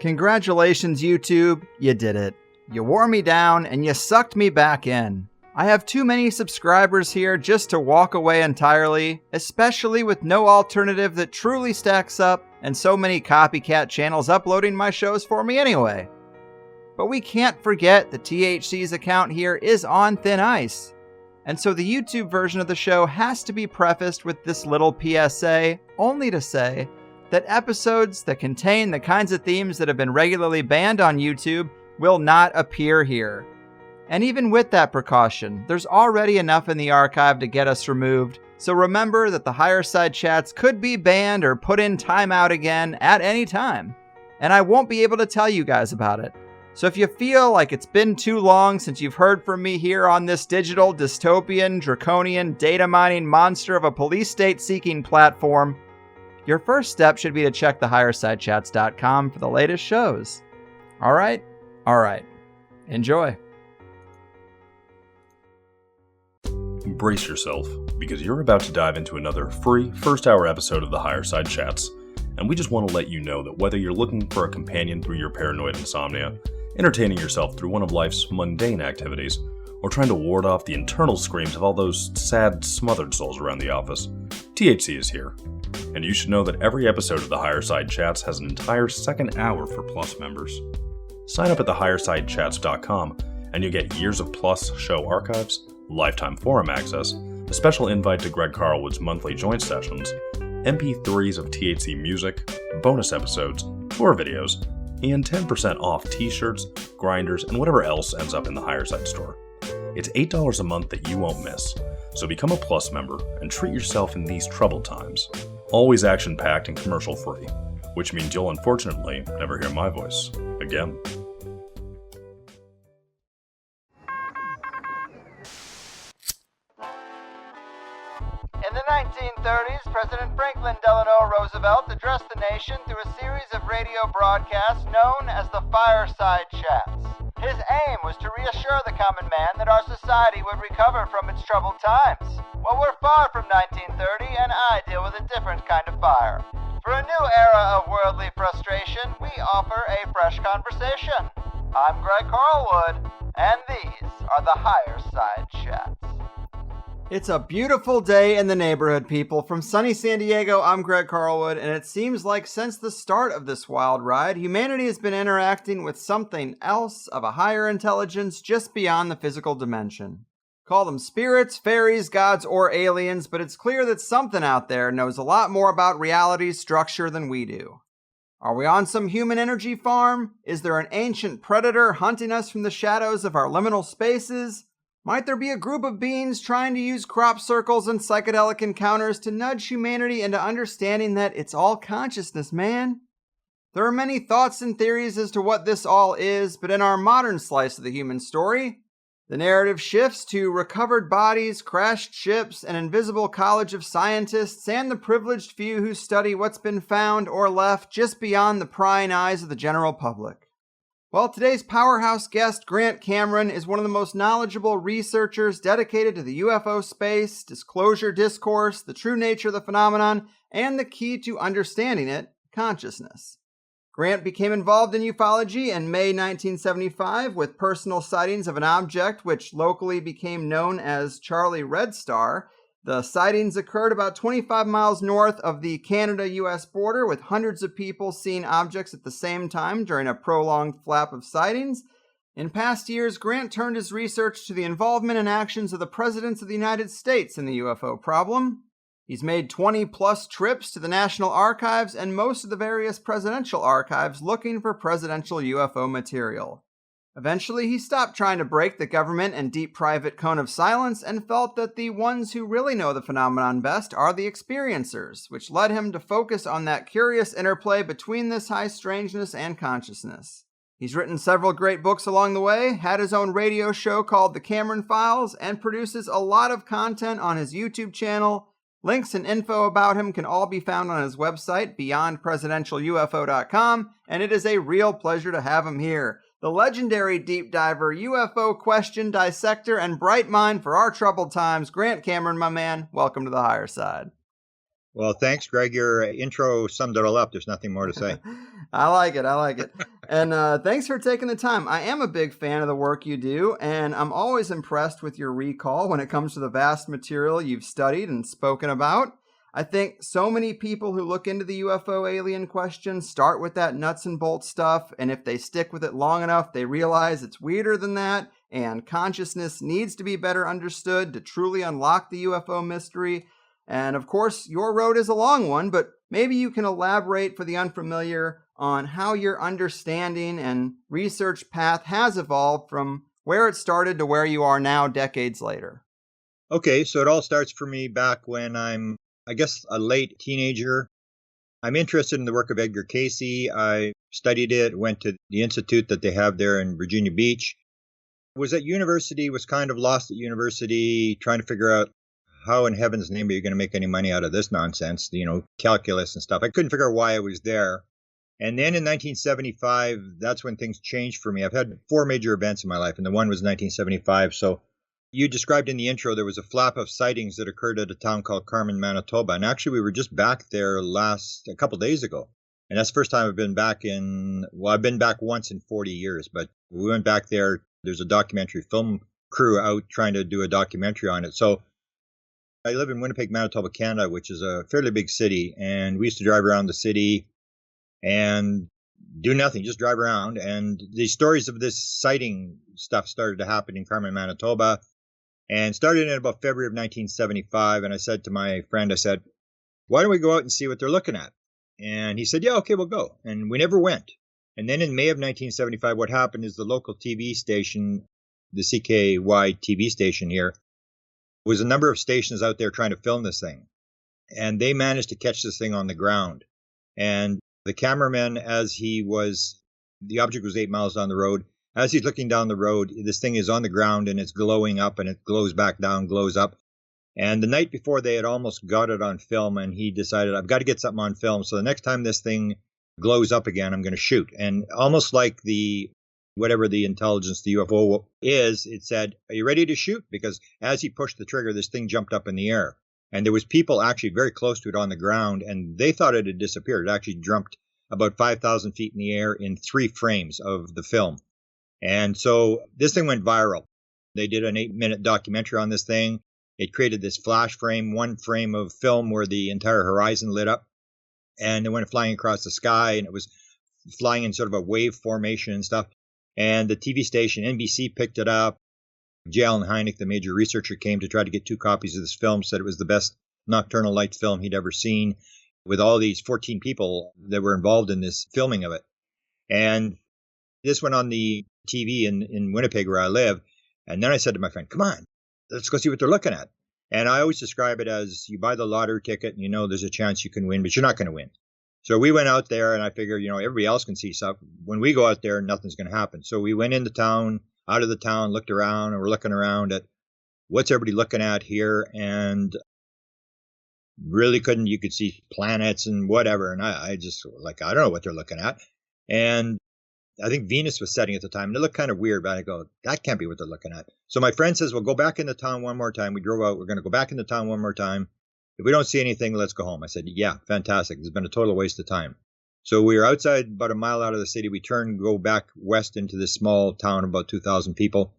Congratulations, YouTube. You did it. You wore me down and you sucked me back in. I have too many subscribers here just to walk away entirely, especially with no alternative that truly stacks up and so many copycat channels uploading my shows for me anyway. But we can't forget that THC's account here is on thin ice. And so the YouTube version of the show has to be prefaced with this little PSA, only to say that episodes that contain the kinds of themes that have been regularly banned on YouTube will not appear here. And even with that precaution, there's already enough in the archive to get us removed, so remember that the higher side chats could be banned or put in timeout again at any time. And I won't be able to tell you guys about it. So if you feel like it's been too long since you've heard from me here on this digital, dystopian, draconian, data mining monster of a police state seeking platform, your first step should be to check thehighersidechats.com for the latest shows. All right. Enjoy. Brace yourself, because you're about to dive into another free first-hour episode of the Higher Side Chats, and we just want to let you know that whether you're looking for a companion through your paranoid insomnia, entertaining yourself through one of life's mundane activities, or trying to ward off the internal screams of all those sad, smothered souls around the office, THC is here. And you should know that every episode of the Higher Side Chats has an entire second hour for Plus members. Sign up at thehighersidechats.com and you'll get years of Plus show archives, lifetime forum access, a special invite to Greg Carlwood's monthly joint sessions, MP3s of THC music, bonus episodes, tour videos, and 10% off t-shirts, grinders, and whatever else ends up in the Higher Side store. It's $8 a month that you won't miss, so become a Plus member and treat yourself in these troubled times. Always action-packed and commercial-free, which means you'll unfortunately never hear my voice again. In the 1930s, President Franklin Delano Roosevelt addressed the nation through a series of radio broadcasts known as the Fireside Chats. His aim was to reassure the common man that our society would recover from its troubled times. Well, we're far from 1930, and I deal with a different kind of fire. For a new era of worldly frustration, we offer a fresh conversation. I'm Greg Carlwood, and these are the Higher Side Chats. It's a beautiful day in the neighborhood, people. From sunny San Diego, I'm Greg Carlwood, and it seems like since the start of this wild ride, humanity has been interacting with something else of a higher intelligence just beyond the physical dimension. Call them spirits, fairies, gods, or aliens, but it's clear that something out there knows a lot more about reality's structure than we do. Are we on some human energy farm? Is there an ancient predator hunting us from the shadows of our liminal spaces? Might there be a group of beings trying to use crop circles and psychedelic encounters to nudge humanity into understanding that it's all consciousness, man? There are many thoughts and theories as to what this all is, but in our modern slice of the human story, the narrative shifts to recovered bodies, crashed ships, an invisible college of scientists, and the privileged few who study what's been found or left just beyond the prying eyes of the general public. Well, today's powerhouse guest, Grant Cameron, is one of the most knowledgeable researchers dedicated to the UFO space, disclosure discourse, the true nature of the phenomenon, and the key to understanding it, consciousness. Grant became involved in ufology in May 1975 with personal sightings of an object which locally became known as Charlie Red Star. The sightings occurred about 25 miles north of the Canada-US border, with hundreds of people seeing objects at the same time during a prolonged flap of sightings. In past years, Grant turned his research to the involvement and actions of the presidents of the United States in the UFO problem. He's made 20-plus trips to the National Archives and most of the various presidential archives looking for presidential UFO material. Eventually, he stopped trying to break the government and deep private cone of silence and felt that the ones who really know the phenomenon best are the experiencers, which led him to focus on that curious interplay between this high strangeness and consciousness. He's written several great books along the way, had his own radio show called The Cameron Files, and produces a lot of content on his YouTube channel. Links and info about him can all be found on his website, beyondpresidentialufo.com, and it is a real pleasure to have him here. The legendary deep diver, UFO question dissector, and bright mind for our troubled times, Grant Cameron, my man. Welcome to the Higher Side. Well, thanks, Greg. Your intro summed it all up. There's nothing more to say. I like it. And thanks for taking the time. I am a big fan of the work you do, and I'm always impressed with your recall when it comes to the vast material you've studied and spoken about. I think so many people who look into the UFO alien question start with that nuts and bolts stuff, and if they stick with it long enough, they realize it's weirder than that, and consciousness needs to be better understood to truly unlock the UFO mystery. And of course, your road is a long one, but maybe you can elaborate for the unfamiliar on how your understanding and research path has evolved from where it started to where you are now decades later. Okay, so it all starts for me back when I'm, I guess, a late teenager. I'm interested in the work of Edgar Cayce. I studied it, went to the institute that they have there in Virginia Beach. Was at university, was kind of lost at university, trying to figure out how in heaven's name are you going to make any money out of this nonsense, calculus and stuff. I couldn't figure out why I was there. And then in 1975, that's when things changed for me. I've had 4 major events in my life, and the one was 1975. So you described in the intro, there was a flap of sightings that occurred at a town called Carmen, Manitoba. And actually, we were just back there a couple days ago. And that's the first time I've been back I've been back once in 40 years, but we went back there. There's a documentary film crew out trying to do a documentary on it. So I live in Winnipeg, Manitoba, Canada, which is a fairly big city. And we used to drive around the city and do nothing, just drive around. And the stories of this sighting stuff started to happen in Carmen, Manitoba, and started in about February of 1975. And I said to my friend, why don't we go out and see what they're looking at? And he said, yeah, okay, we'll go. And we never went. And then in May of 1975, what happened is the local TV station, the CKY TV station here, was a number of stations out there trying to film this thing. And they managed to catch this thing on the ground. And the cameraman, the object was 8 miles down the road. As he's looking down the road, this thing is on the ground and it's glowing up and it glows back down, glows up. And the night before, they had almost got it on film, and he decided, I've got to get something on film. So the next time this thing glows up again, I'm going to shoot. And almost like whatever the intelligence, the UFO is, it said, are you ready to shoot? Because as he pushed the trigger, this thing jumped up in the air. And there was people actually very close to it on the ground, and they thought it had disappeared. It actually jumped about 5,000 feet in the air in 3 frames of the film. And so this thing went viral. They did an 8-minute documentary on this thing. It created this flash frame, 1 frame of film where the entire horizon lit up. And it went flying across the sky, and it was flying in sort of a wave formation and stuff. And the TV station, NBC, picked it up. J. Allen Hynek, the major researcher, came to try to get 2 copies of this film, said it was the best nocturnal light film he'd ever seen, with all these 14 people that were involved in this filming of it. And this went on the TV in Winnipeg, where I live. And then I said to my friend, come on, let's go see what they're looking at. And I always describe it as you buy the lottery ticket and there's a chance you can win, but you're not going to win. So we went out there, and I figured, everybody else can see stuff. When we go out there, nothing's going to happen. So we went into town, out of the town, looked around, and we're looking around at what's everybody looking at here. And really you could see planets and whatever. And I just I don't know what they're looking at. And I think Venus was setting at the time, and it looked kind of weird, but I go, that can't be what they're looking at. So my friend says, well, go back into town one more time. We drove out. We're going to go back into town one more time. If we don't see anything, let's go home. I said, yeah, fantastic. It's been a total waste of time. So we were outside about a mile out of the city. We go back west into this small town of about 2,000 people.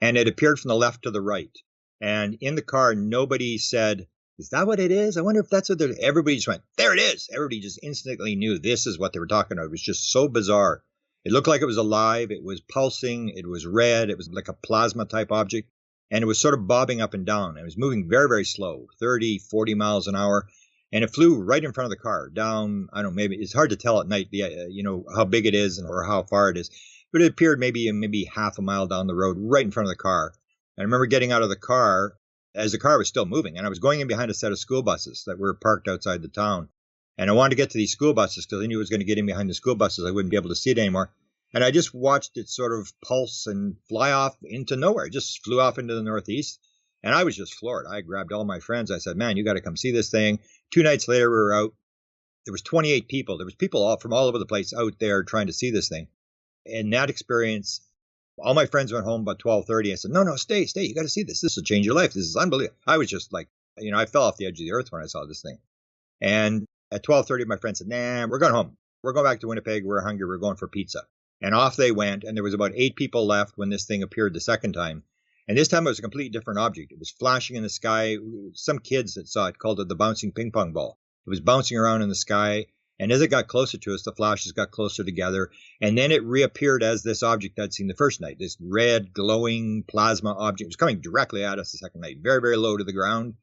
And it appeared from the left to the right. And in the car, nobody said, is that what it is? I wonder if that's what they're... Everybody just went, there it is. Everybody just instantly knew this is what they were talking about. It was just so bizarre. It looked like it was alive. It was pulsing. It was red. It was like a plasma type object. And it was sort of bobbing up and down. It was moving very, very slow, 30, 40 miles an hour. And it flew right in front of the car down. I don't know, maybe it's hard to tell at night, how big it is or how far it is. But it appeared maybe half a mile down the road, right in front of the car. And I remember getting out of the car as the car was still moving. And I was going in behind a set of school buses that were parked outside the town. And I wanted to get to these school buses because I knew I was going to get in behind the school buses. I wouldn't be able to see it anymore. And I just watched it sort of pulse and fly off into nowhere. It just flew off into the northeast. And I was just floored. I grabbed all my friends. I said, man, you got to come see this thing. 2 nights later, we were out. There was 28 people. There was people from all over the place out there trying to see this thing. And that experience, all my friends went home about 12:30. I said, no, stay. You got to see this. This will change your life. This is unbelievable. I was just like, I fell off the edge of the earth when I saw this thing. And at 12:30, my friend said, nah, we're going home. we're going back to Winnipeg. We're hungry. We're going for pizza. And off they went. And there was about 8 people left when this thing appeared the second time. And this time it was a completely different object. It was flashing in the sky. Some kids that saw it called it the bouncing ping pong ball. It was bouncing around in the sky. And as it got closer to us, the flashes got closer together. And then it reappeared as this object I'd seen the first night, this red glowing plasma object. It was coming directly at us the second night, very, very low to the ground.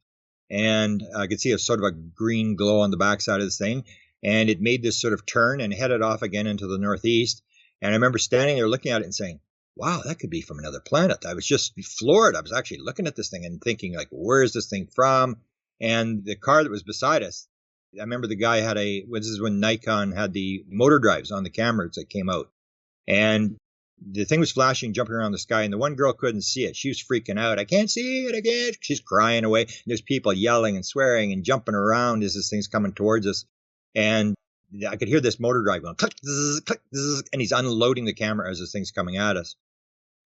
And I could see a sort of a green glow on the backside of this thing. And it made this sort of turn and headed off again into the northeast. And I remember standing there looking at it and saying, wow, that could be from another planet. I was just floored. I was actually looking at this thing and thinking, like, where is this thing from? And the car that was beside us, I remember the guy had this is when Nikon had the motor drives on the cameras that came out. And the thing was flashing, jumping around the sky, and the one girl couldn't see it. She was freaking out. I can't see it again. She's crying away. And there's people yelling and swearing and jumping around as this thing's coming towards us. And I could hear this motor drive going, click, zzz, click, zzz, and he's unloading the camera as this thing's coming at us.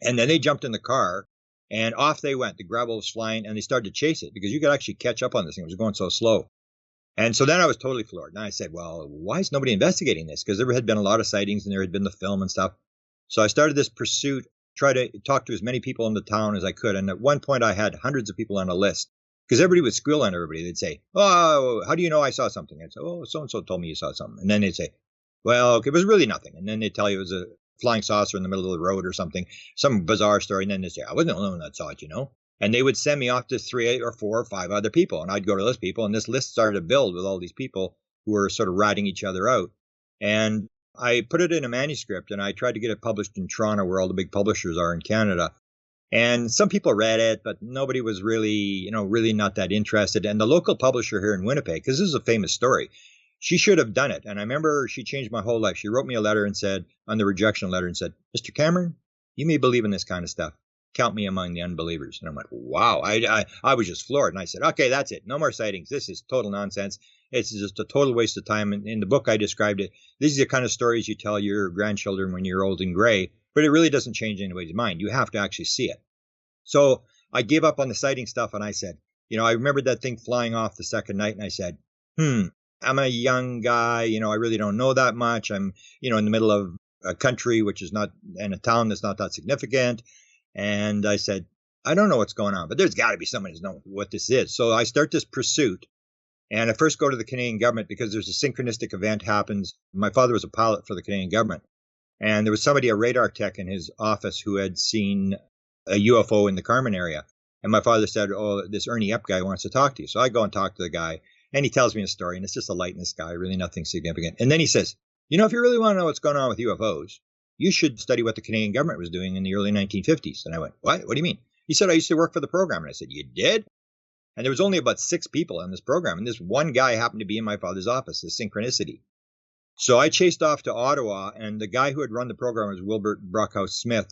And then they jumped in the car, and off they went. The gravel was flying, and they started to chase it because you could actually catch up on this thing. It was going so slow. And so then I was totally floored. And I said, well, why is nobody investigating this? Because there had been a lot of sightings, and there had been the film and stuff. So I started this pursuit, try to talk to as many people in the town as I could. And at one point, I had hundreds of people on a list because everybody would squeal on everybody. They'd say, oh, how do you know I saw something? I'd say, oh, so-and-so told me you saw something. And then they'd say, well, okay, it was really nothing. And then they'd tell you it was a flying saucer in the middle of the road or something, some bizarre story. And then they'd say, I wasn't the only one that saw it, And they would send me off to 3 or 4 or 5 other people. And I'd go to those people. And this list started to build with all these people who were sort of ratting each other out. And I put it in a manuscript, and I tried to get it published in Toronto, where all the big publishers are in Canada. And some people read it, but nobody was really, really not that interested. And the local publisher here in Winnipeg, because this is a famous story, she should have done it. And I remember she changed my whole life. She wrote me a letter and said, on the rejection letter, and said, Mr. Cameron, you may believe in this kind of stuff. Count me among the unbelievers. And I'm like, wow, I was just floored. And I said, okay, that's it. No more sightings. This is total nonsense. It's just a total waste of time. And in the book, I described it. These are the kind of stories you tell your grandchildren when you're old and gray, but it really doesn't change anybody's mind. You have to actually see it. So I gave up on the sighting stuff. And I said, I remembered that thing flying off the second night. And I said, I'm a young guy. I really don't know that much. I'm, in the middle of a country, which is not, in a town that's not that significant. And I said, I don't know what's going on, but there's got to be somebody who knows what this is. So I start this pursuit. And I first go to the Canadian government because there's a synchronistic event happens. My father was a pilot for the Canadian government. And there was somebody, a radar tech in his office, who had seen a UFO in the Carmen area. And my father said, oh, this Ernie Epp guy wants to talk to you. So I go and talk to the guy. And he tells me a story. And it's just a light in the sky, really nothing significant. And then he says, if you really want to know what's going on with UFOs, you should study what the Canadian government was doing in the early 1950s. And I went, what? What do you mean? He said, I used to work for the program. And I said, you did? And there was only about 6 people in this program. And this one guy happened to be in my father's office, this synchronicity. So I chased off to Ottawa. And the guy who had run the program was Wilbert Brockhouse Smith.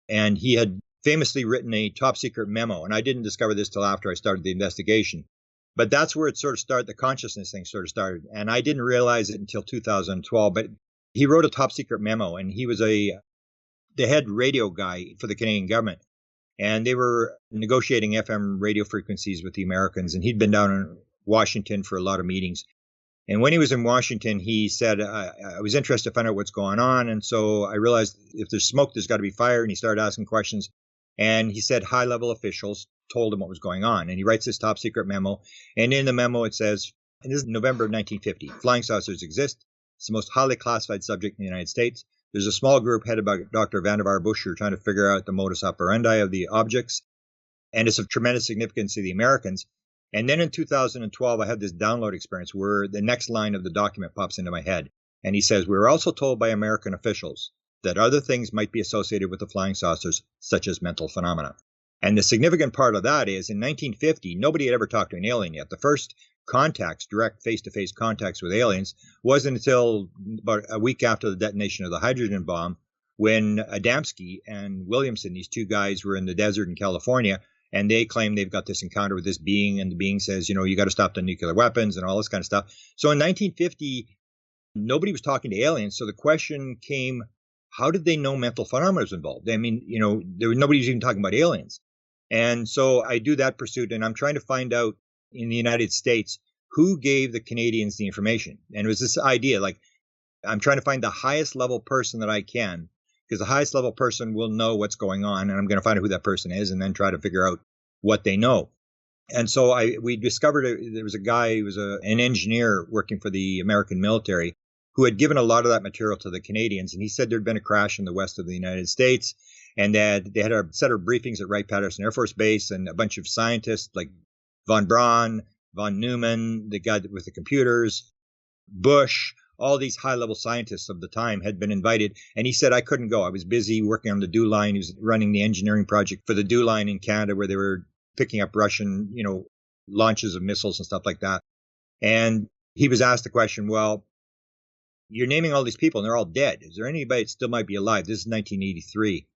And he had famously written a top secret memo. And I didn't discover this till after I started the investigation. But that's where it sort of started, the consciousness thing sort of started. And I didn't realize it until 2012. But he wrote a top secret memo, and he was the head radio guy for the Canadian government. And they were negotiating FM radio frequencies with the Americans. And he'd been down in Washington for a lot of meetings. And when he was in Washington, he said, I was interested to find out what's going on. And so I realized if there's smoke, there's got to be fire. And he started asking questions. And he said high-level officials told him what was going on. And he writes this top secret memo. And in the memo, it says, and this is November of 1950, flying saucers exist. It's the most highly classified subject in the United States. There's a small group headed by Dr. Vannevar Bush who are trying to figure out the modus operandi of the objects. And it's of tremendous significance to the Americans. And then in 2012, I had this download experience where the next line of the document pops into my head. And he says, we were also told by American officials that other things might be associated with the flying saucers, such as mental phenomena. And the significant part of that is in 1950, nobody had ever talked to an alien yet. The first contacts, direct face-to-face contacts with aliens, wasn't until about a week after the detonation of the hydrogen bomb, when Adamski and Williamson, these 2 guys, were in the desert in California, and they claim they've got this encounter with this being, and the being says, you got to stop the nuclear weapons and all this kind of stuff. So in 1950, nobody was talking to aliens. So the question came, how did they know mental phenomena was involved? I mean, nobody was even talking about aliens. And so I do that pursuit, and I'm trying to find out in the United States who gave the Canadians the information. And it was this idea, like, I'm trying to find the highest level person that I can, because the highest level person will know what's going on, and I'm going to find out who that person is and then try to figure out what they know. And so we discovered there was a guy who was an engineer working for the American military who had given a lot of that material to the Canadians. And he said there'd been a crash in the west of the United States, and that they had a set of briefings at Wright-Patterson Air Force Base, and a bunch of scientists like von Braun, von Neumann, the guy with the computers, Bush, all these high-level scientists of the time had been invited. And he said, I couldn't go. I was busy working on the DEW line. He was running the engineering project for the DEW line in Canada, where they were picking up Russian, launches of missiles and stuff like that. And he was asked the question, well, you're naming all these people and they're all dead. Is there anybody that still might be alive? This is 1983.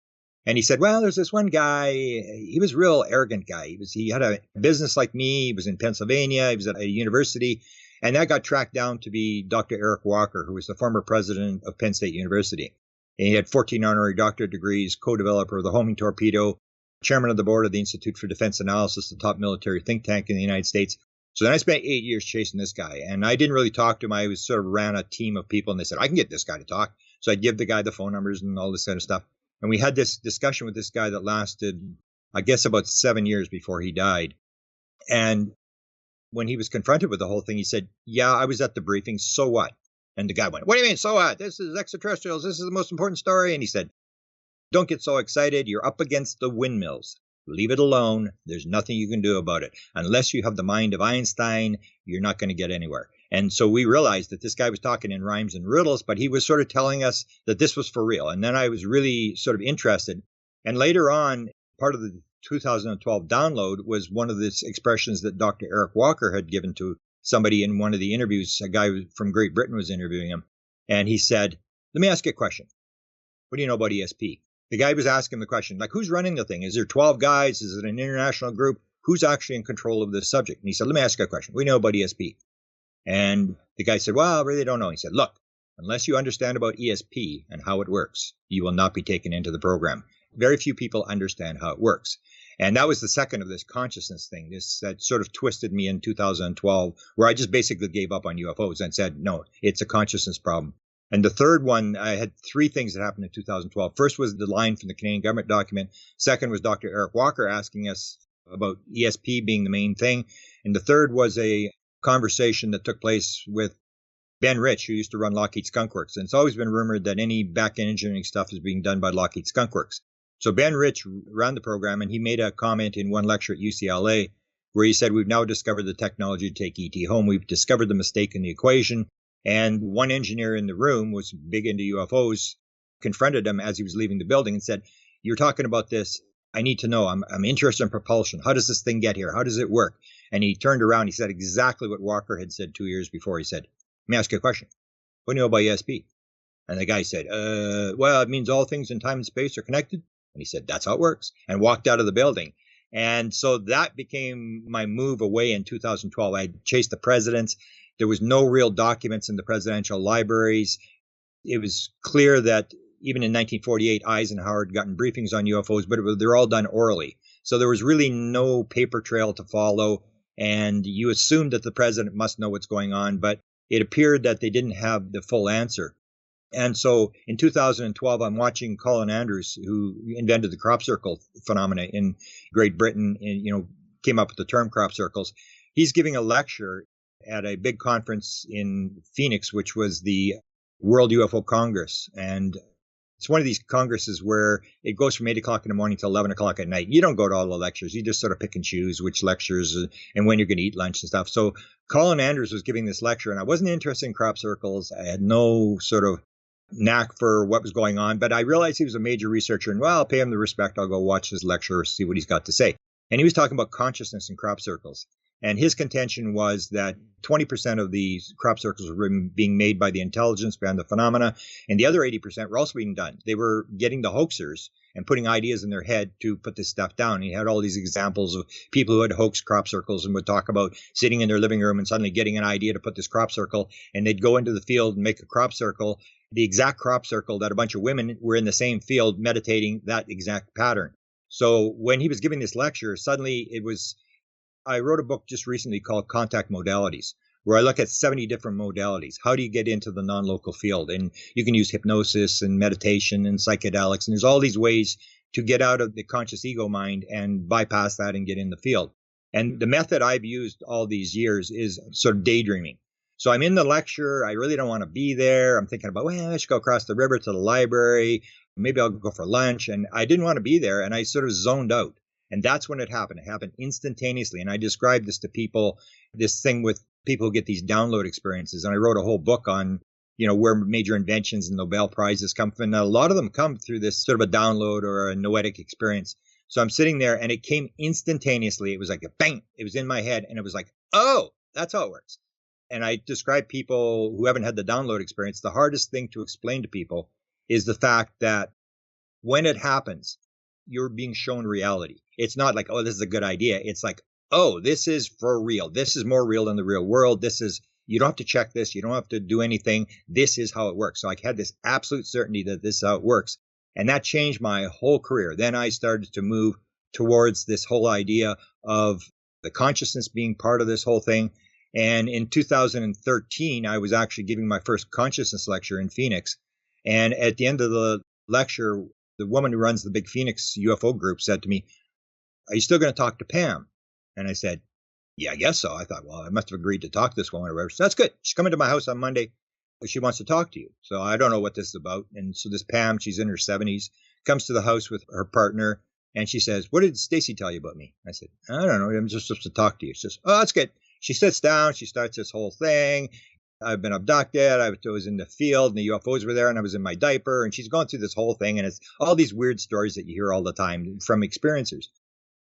And he said, well, there's this one guy. He was a real arrogant guy. He had a business like me. He was in Pennsylvania. He was at a university. And that got tracked down to be Dr. Eric Walker, who was the former president of Penn State University. And he had 14 honorary doctorate degrees, co-developer of the homing torpedo, chairman of the board of the Institute for Defense Analysis, the top military think tank in the United States. So then I spent 8 years chasing this guy, and I didn't really talk to him. I was sort of ran a team of people, and they said, I can get this guy to talk. So I'd give the guy the phone numbers and all this kind of stuff. And we had this discussion with this guy that lasted, I guess, about 7 years before he died. And when he was confronted with the whole thing, he said, yeah, I was at the briefing. So what? And the guy went, what do you mean, so what? This is extraterrestrials. This is the most important story. And he said, don't get so excited. You're up against the windmills. Leave it alone. There's nothing you can do about it. Unless you have the mind of Einstein, you're not going to get anywhere. And so we realized that this guy was talking in rhymes and riddles, but he was sort of telling us that this was for real. And then I was really sort of interested. And later on, part of the 2012 download was one of the expressions that Dr. Eric Walker had given to somebody in one of the interviews. A guy from Great Britain was interviewing him. And he said, let me ask you a question. What do you know about ESP? The guy was asking the question, like, who's running the thing? Is there 12 guys? Is it an international group? Who's actually in control of this subject? And he said, let me ask you a question. What do you know about ESP? And the guy said, well, I really don't know. He said, look, unless you understand about ESP and how it works, you will not be taken into the program. Very few people understand how it works. And that was the second of this consciousness thing, that sort of twisted me in 2012, where I just basically gave up on UFOs and said, no, it's a consciousness problem. And the third one, I had three things that happened in 2012. First was the line from the Canadian government document. Second was Dr. Eric Walker asking us about ESP being the main thing. And the third was a conversation that took place with Ben Rich, who used to run Lockheed Skunk Works. And it's always been rumored that any back-end engineering stuff is being done by Lockheed Skunk Works. So Ben Rich ran the program, and he made a comment in one lecture at UCLA where he said, we've now discovered the technology to take ET home. We've discovered the mistake in the equation. And one engineer in the room was big into UFOs, confronted him as he was leaving the building and said, you're talking about this. I need to know. I'm interested in propulsion. How does this thing get here? How does it work? And he turned around. He said exactly what Walker had said 2 years before. He said, let me ask you a question. What do you know about ESP? And the guy said, well, it means all things in time and space are connected. And he said, that's how it works, and walked out of the building. And so that became my move away in 2012. I chased the presidents. There was no real documents in the presidential libraries. It was clear that even in 1948, Eisenhower had gotten briefings on UFOs, but they're all done orally. So there was really no paper trail to follow. And you assumed that the president must know what's going on, but it appeared that they didn't have the full answer. And so in 2012, I'm watching Colin Andrews, who invented the crop circle phenomena in Great Britain, and, came up with the term crop circles. He's giving a lecture at a big conference in Phoenix, which was the World UFO Congress. And it's one of these congresses where it goes from 8 o'clock in the morning to 11 o'clock at night. You don't go to all the lectures. You just sort of pick and choose which lectures and when you're going to eat lunch and stuff. So Colin Andrews was giving this lecture, and I wasn't interested in crop circles. I had no sort of knack for what was going on, but I realized he was a major researcher, and I'll pay him the respect. I'll go watch his lecture, see what he's got to say. And he was talking about consciousness in crop circles. And his contention was that 20% of these crop circles were being made by the intelligence behind the phenomena, and the other 80% were also being done. They were getting the hoaxers and putting ideas in their head to put this stuff down. He had all these examples of people who had hoaxed crop circles and would talk about sitting in their living room and suddenly getting an idea to put this crop circle, and they'd go into the field and make a crop circle, the exact crop circle that a bunch of women were in the same field meditating that exact pattern. So when he was giving this lecture, suddenly I wrote a book just recently called Contact Modalities, where I look at 70 different modalities. How do you get into the non-local field? And you can use hypnosis and meditation and psychedelics. And there's all these ways to get out of the conscious ego mind and bypass that and get in the field. And the method I've used all these years is sort of daydreaming. So I'm in the lecture. I really don't want to be there. I'm thinking about, well, I should go across the river to the library. Maybe I'll go for lunch. And I didn't want to be there. And I sort of zoned out. And that's when it happened. It happened instantaneously. And I described this to people, this thing with people who get these download experiences. And I wrote a whole book on, where major inventions and Nobel Prizes come from. And a lot of them come through this sort of a download or a noetic experience. So I'm sitting there and it came instantaneously. It was like a bang. It was in my head. And it was like, oh, that's how it works. And I describe people who haven't had the download experience. The hardest thing to explain to people is the fact that when it happens, you're being shown reality. It's not like, oh, this is a good idea. It's like, oh, this is for real. This is more real than the real world. You don't have to check this. You don't have to do anything. This is how it works. So I had this absolute certainty that this is how it works. And that changed my whole career. Then I started to move towards this whole idea of the consciousness being part of this whole thing. And in 2013, I was actually giving my first consciousness lecture in Phoenix. And at the end of the lecture, the woman who runs the big Phoenix UFO group said to me, "Are you still going to talk to Pam?" And I said, "Yeah, I guess so." I thought, well, I must have agreed to talk to this woman or whatever. So that's good. She's coming to my house on Monday. She wants to talk to you. So I don't know what this is about. And so this Pam, she's in her 70s, comes to the house with her partner. And she says, "What did Stacy tell you about me?" I said, "I don't know. I'm just supposed to talk to you." She says, "Oh, that's good." She sits down. She starts this whole thing. I've been abducted. I was in the field and the UFOs were there and I was in my diaper. And she's going through this whole thing. And it's all these weird stories that you hear all the time from experiencers.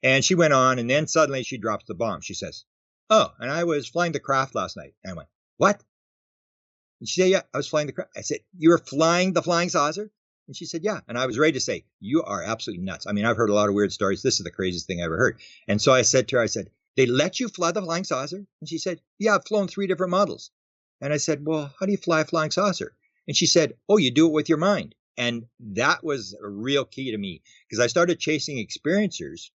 And she went on and then suddenly she drops the bomb. She says, "Oh, and I was flying the craft last night." And I went, "What?" And she said, "Yeah, I was flying the craft." I said, "You were flying the flying saucer?" And she said, "Yeah." And I was ready to say, "You are absolutely nuts. I mean, I've heard a lot of weird stories. This is the craziest thing I ever heard." And so I said to her, "They let you fly the flying saucer?" And she said, "Yeah, I've flown 3 different models." And I said, "Well, how do you fly a flying saucer?" And she said, "Oh, you do it with your mind." And that was a real key to me because I started chasing experiencers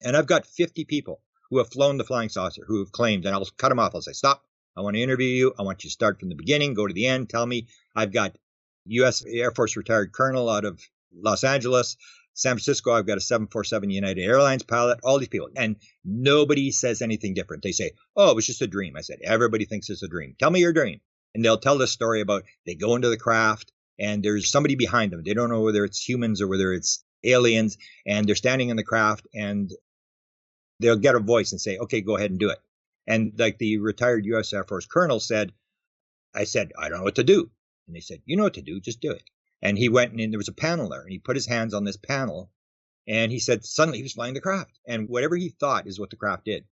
and I've got 50 people who have flown the flying saucer who have claimed, and I'll cut them off. I'll say, "Stop. I want to interview you. I want you to start from the beginning, go to the end. Tell me." I've got U.S. Air Force retired colonel out of Los Angeles, San Francisco. I've got a 747 United Airlines pilot, all these people. And nobody says anything different. They say, "Oh, it was just a dream." I said, "Everybody thinks it's a dream. Tell me your dream." And they'll tell this story about they go into the craft and there's somebody behind them. They don't know whether it's humans or whether it's aliens. And they're standing in the craft and they'll get a voice and say, "Okay, go ahead and do it." And like the retired U.S. Air Force colonel said, I said, "I don't know what to do." And they said, "You know what to do, just do it." And he went and there was a panel there and he put his hands on this panel and he said suddenly he was flying the craft. And whatever he thought is what the craft did.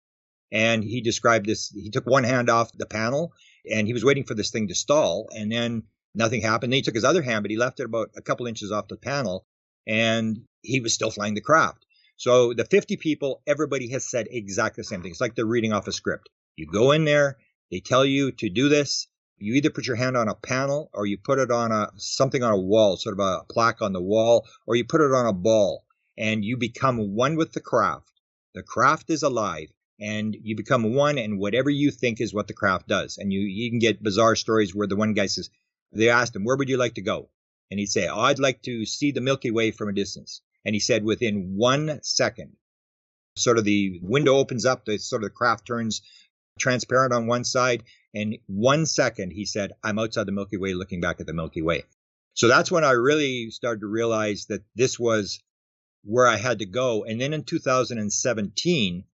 And he described this, he took one hand off the panel and he was waiting for this thing to stall and then nothing happened. Then he took his other hand, but he left it about a couple inches off the panel and he was still flying the craft. So the 50 people, everybody has said exactly the same thing. It's like they're reading off a script. You go in there, they tell you to do this. You either put your hand on a panel or you put it on something on a wall, sort of a plaque on the wall, or you put it on a ball and you become one with the craft. The craft is alive and you become one and whatever you think is what the craft does. And you can get bizarre stories where the one guy says, they asked him, "Where would you like to go?" And he'd say, "Oh, I'd like to see the Milky Way from a distance." And he said within 1 second, sort of the window opens up, the sort of the craft turns transparent on one side. And 1 second, he said, "I'm outside the Milky Way looking back at the Milky Way." So that's when I really started to realize that this was where I had to go. And then in 2017,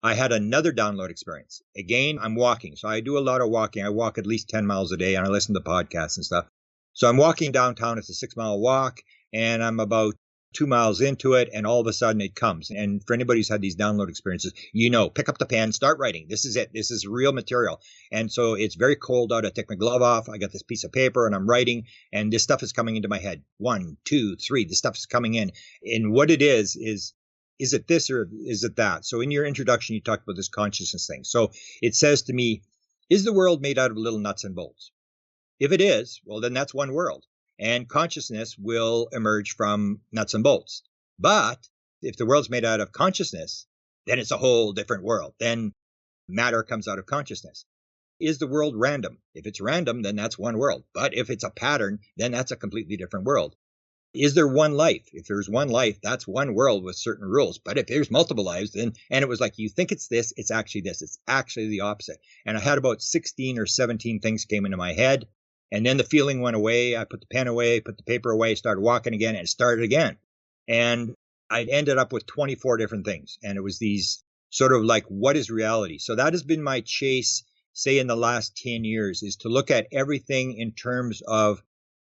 I had another download experience. Again, I'm walking. So I do a lot of walking. I walk at least 10 miles a day and I listen to podcasts and stuff. So I'm walking downtown. It's a 6-mile walk and I'm about 2 miles into it and all of a sudden it comes. And for anybody who's had these download experiences, pick up the pen, start writing. This is it. This is real material. And so it's very cold out. I take my glove off. I got this piece of paper and I'm writing and this stuff is coming into my head. 1, 2, 3, this stuff is coming in. And what it is it this or is it that? So in your introduction, you talked about this consciousness thing. So it says to me, is the world made out of little nuts and bolts? If it is, well, then that's one world. And consciousness will emerge from nuts and bolts. But if the world's made out of consciousness, then it's a whole different world. Then matter comes out of consciousness. is the world random? If it's random, then that's one world. But if it's a pattern, then that's a completely different world. Is there one life? If there's one life, that's one world with certain rules. But if there's multiple lives, then, and it was like, you think it's this, it's actually this. It's actually the opposite. And I had about 16 or 17 things came into my head. And then the feeling went away. I put the pen away, put the paper away, started walking again, and it started again. And I ended up with 24 different things. And it was these sort of like, what is reality? So that has been my chase, say in the last 10 years, is to look at everything in terms of,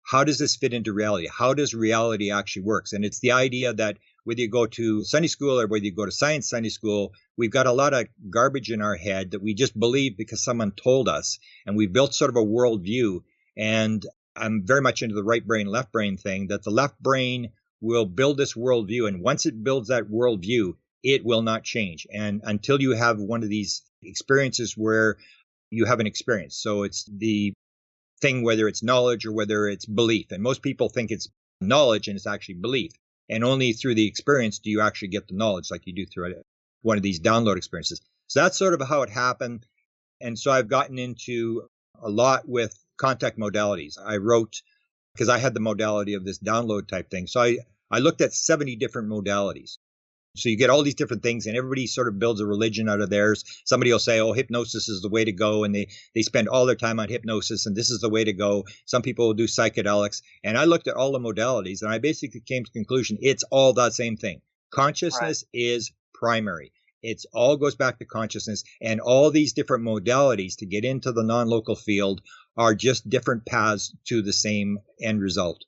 how does this fit into reality? How does reality actually works? And it's the idea that whether you go to Sunday school or whether you go to science Sunday school, we've got a lot of garbage in our head that we just believe because someone told us. And we've built sort of a worldview. And I'm very much into the right brain, left brain thing, that the left brain will build this worldview. And once it builds that worldview, it will not change. And until you have one of these experiences where you have an experience. So it's the thing, whether it's knowledge or whether it's belief. And most people think it's knowledge and it's actually belief. And only through the experience do you actually get the knowledge like you do through one of these download experiences. So that's sort of how it happened. And so I've gotten into a lot with contact modalities. I wrote, because I had the modality of this download type thing. So I looked at 70 different modalities. So you get all these different things and everybody sort of builds a religion out of theirs. Somebody will say, oh, hypnosis is the way to go. And they spend all their time on hypnosis and this is the way to go. Some people will do psychedelics. And I looked at all the modalities and I basically came to the conclusion, it's all that same thing. Consciousness is primary. It all goes back to consciousness, and all these different modalities to get into the non-local field are just different paths to the same end result.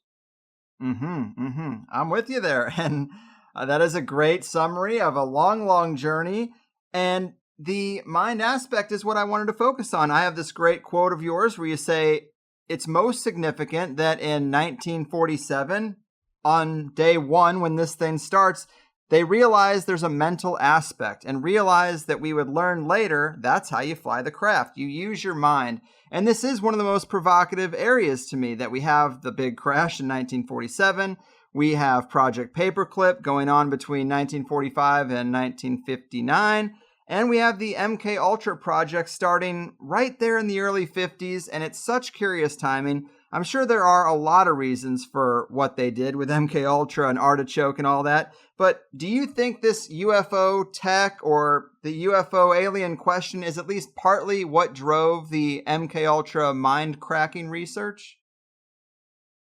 I'm with you there. And that is a great summary of a long, long journey. And the mind aspect is what I wanted to focus on. I have this great quote of yours where you say, it's most significant that in 1947, on day one, when this thing starts, they realized there's a mental aspect and realized that we would learn later that's how you fly the craft. You use your mind. And this is one of the most provocative areas to me, that we have the big crash in 1947. We have Project Paperclip going on between 1945 and 1959. And we have the MK Ultra project starting right there in the early 50s. And it's such curious timing. I'm sure there are a lot of reasons for what they did with MK Ultra and Artichoke and all that. But do you think this UFO tech or the UFO alien question is at least partly what drove the MK Ultra mind cracking research?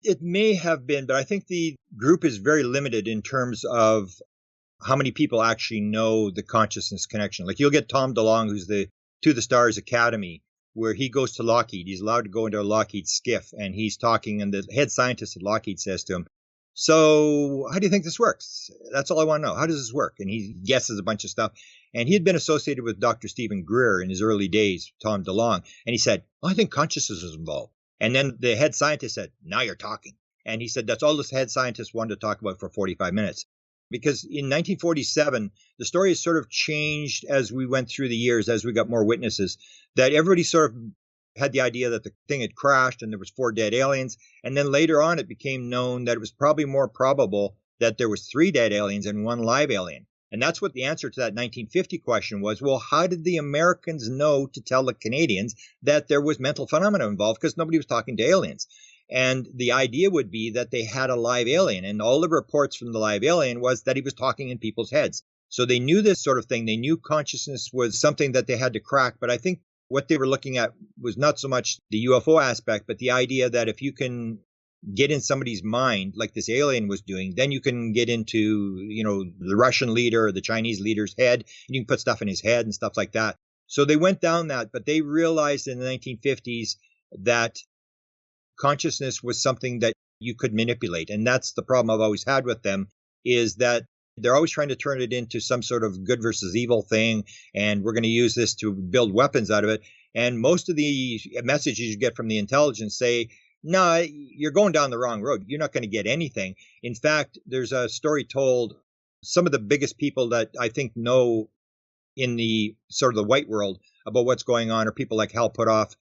It may have been, but I think the group is very limited in terms of how many people actually know the consciousness connection. Like you'll get Tom DeLonge, who's the To the Stars Academy, where he goes to Lockheed. He's allowed to go into a Lockheed skiff, and he's talking, and the head scientist at Lockheed says to him, so how do you think this works? That's all I want to know. How does this work? And he guesses a bunch of stuff. And he had been associated with Dr. Stephen Greer in his early days, Tom DeLonge. And he said, oh, I think consciousness is involved. And then the head scientist said, now you're talking. And he said, that's all this head scientist wanted to talk about for 45 minutes. Because in 1947, the story has sort of changed as we went through the years, as we got more witnesses, that everybody sort of had the idea that the thing had crashed and there was 4 dead aliens. And then later on, it became known that it was probably more probable that there was 3 dead aliens and 1 live alien. And that's what the answer to that 1950 question was. Well, how did the Americans know to tell the Canadians that there was mental phenomena involved? Because nobody was talking to aliens. And the idea would be that they had a live alien. And all the reports from the live alien was that he was talking in people's heads. So they knew this sort of thing. They knew consciousness was something that they had to crack. But I think what they were looking at was not so much the UFO aspect, but the idea that if you can get in somebody's mind, like this alien was doing, then you can get into, the Russian leader or the Chinese leader's head, and you can put stuff in his head and stuff like that. So they went down that, but they realized in the 1950s that consciousness was something that you could manipulate. And that's the problem I've always had with them, is that they're always trying to turn it into some sort of good versus evil thing, and we're going to use this to build weapons out of it. And most of the messages you get from the intelligence say, no, you're going down the wrong road. You're not going to get anything. In fact, there's a story told, some of the biggest people that I think know in the sort of the white world about what's going on are people like Hal Puthoff,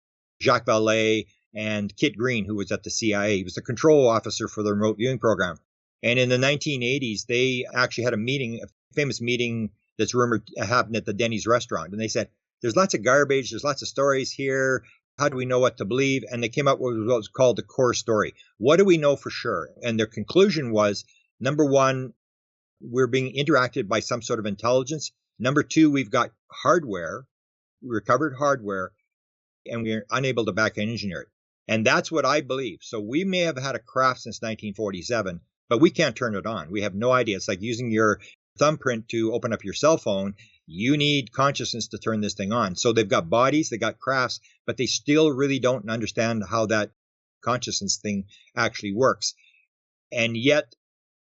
Jacques Vallée, and Kit Green, who was at the CIA. He was the control officer for the remote viewing program. And in the 1980s, they actually had a meeting, a famous meeting that's rumored to happen at the Denny's restaurant. And they said, there's lots of garbage. There's lots of stories here. How do we know what to believe? And they came up with what was called the core story. What do we know for sure? And their conclusion was, number one, we're being interacted by some sort of intelligence. Number two, we've got hardware, recovered hardware, and we're unable to back engineer it. And that's what I believe. So we may have had a craft since 1947, but we can't turn it on. We have no idea. It's like using your thumbprint to open up your cell phone. You need consciousness to turn this thing on. So they've got bodies, they got crafts, but they still really don't understand how that consciousness thing actually works. And yet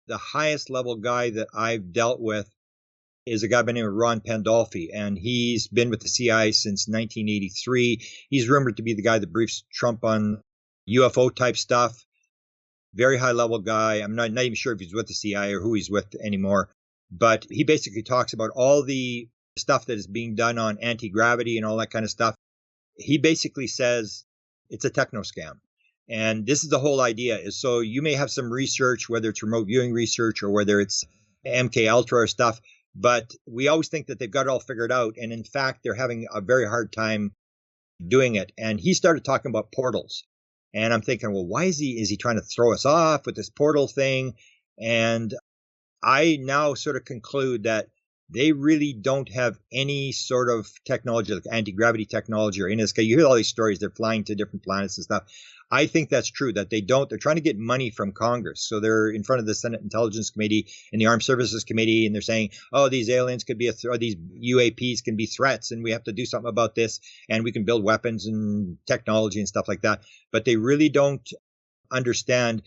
the highest level guy that I've dealt with is a guy by the name of Ron Pandolfi, and he's been with the CIA since 1983. He's rumored to be the guy that briefs Trump on UFO type stuff. Very high level guy. I'm not even sure if he's with the CIA or who he's with anymore, but he basically talks about all the stuff that is being done on anti-gravity and all that kind of stuff. He basically says it's a techno scam. And this is the whole idea, is so you may have some research, whether it's remote viewing research or whether it's MK Ultra or stuff, but we always think that they've got it all figured out. And in fact, they're having a very hard time doing it. And he started talking about portals. And I'm thinking, well, why is he trying to throw us off with this portal thing? And I now sort of conclude that they really don't have any sort of technology, like anti-gravity technology or any of this. You hear all these stories, they're flying to different planets and stuff. I think that's true, that they don't. They're trying to get money from Congress. So they're in front of the Senate Intelligence Committee and the Armed Services Committee, and they're saying, oh, these aliens could be or these UAPs can be threats, and we have to do something about this, and we can build weapons and technology and stuff like that. But they really don't understand.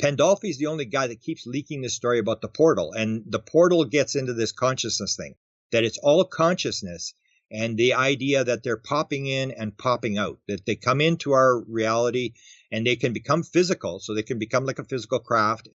Pandolfi is the only guy that keeps leaking this story about the portal, and the portal gets into this consciousness thing, that it's all consciousness. And the idea that they're popping in and popping out, that they come into our reality and they can become physical. So they can become like a physical craft,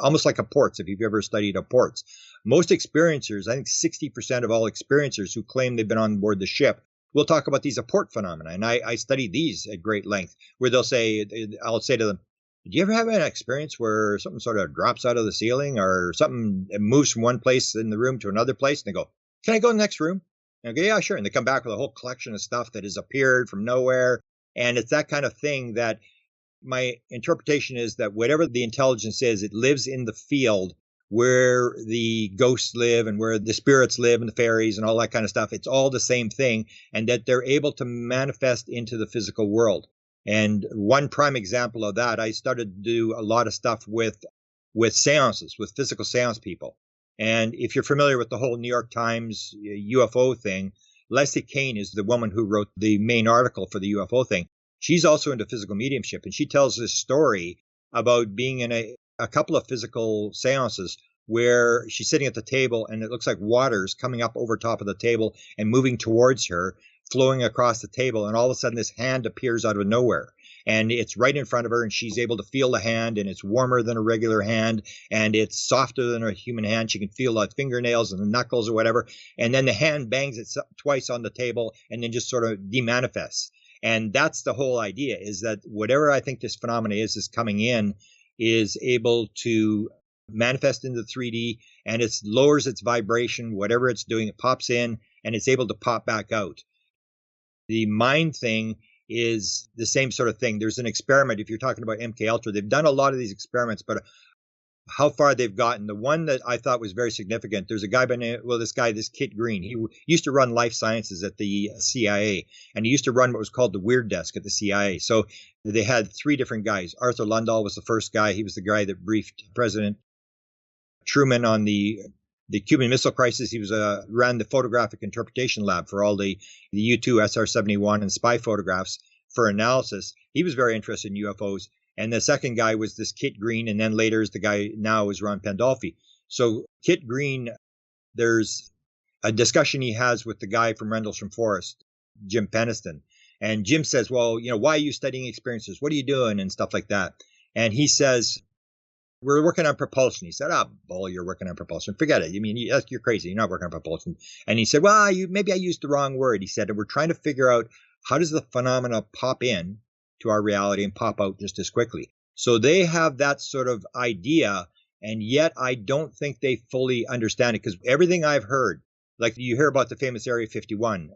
almost like Apports, if you've ever studied Apports. Most experiencers, I think 60% of all experiencers who claim they've been on board the ship, will talk about these Apport phenomena. And I studied these at great length, where they'll say, I'll say to them, did you ever have an experience where something sort of drops out of the ceiling or something moves from one place in the room to another place? And they go, can I go in the next room? And I go, yeah, sure. And they come back with a whole collection of stuff that has appeared from nowhere. And it's that kind of thing that my interpretation is that whatever the intelligence is, it lives in the field where the ghosts live and where the spirits live and the fairies and all that kind of stuff. It's all the same thing, and that they're able to manifest into the physical world. And one prime example of that, I started to do a lot of stuff with seances, with physical seance people. And if you're familiar with the whole New York Times UFO thing, Leslie Kane is the woman who wrote the main article for the UFO thing. She's also into physical mediumship, and she tells this story about being in a couple of physical seances where she's sitting at the table and it looks like water's coming up over top of the table and moving towards her, flowing across the table. And all of a sudden this hand appears out of nowhere. And it's right in front of her, and she's able to feel the hand, and it's warmer than a regular hand, and it's softer than a human hand. She can feel the fingernails and the knuckles or whatever. And then the hand bangs it twice on the table and then just sort of demanifests. And that's the whole idea, is that whatever I think this phenomena is coming in, is able to manifest into 3D, and it lowers its vibration, whatever it's doing, it pops in, and it's able to pop back out. The mind thing is the same sort of thing. There's an experiment, if you're talking about MK Ultra, they've done a lot of these experiments, but how far they've gotten, the one that I thought was very significant, there's a guy by name, this Kit Green, he used to run life sciences at the CIA, and he used to run what was called the Weird Desk at the CIA. So they had three different guys. Arthur Lundahl was the first guy. He was the guy that briefed President Truman on the Cuban Missile Crisis. He was ran the photographic interpretation lab for all the U-2, SR-71, and spy photographs for analysis. He was very interested in UFOs. And the second guy was this Kit Green, and then later the guy now is Ron Pandolfi. So Kit Green, there's a discussion he has with the guy from Rendlesham Forest, Jim Peniston. And Jim says, well, why are you studying experiences? What are you doing? And stuff like that. And he says, we're working on propulsion. He said, bull, you're working on propulsion. Forget it. You're crazy. You're not working on propulsion. And he said, well, maybe I used the wrong word. He said, and we're trying to figure out how does the phenomena pop in to our reality and pop out just as quickly. So they have that sort of idea, and yet I don't think they fully understand it, because everything I've heard, like you hear about the famous Area 51,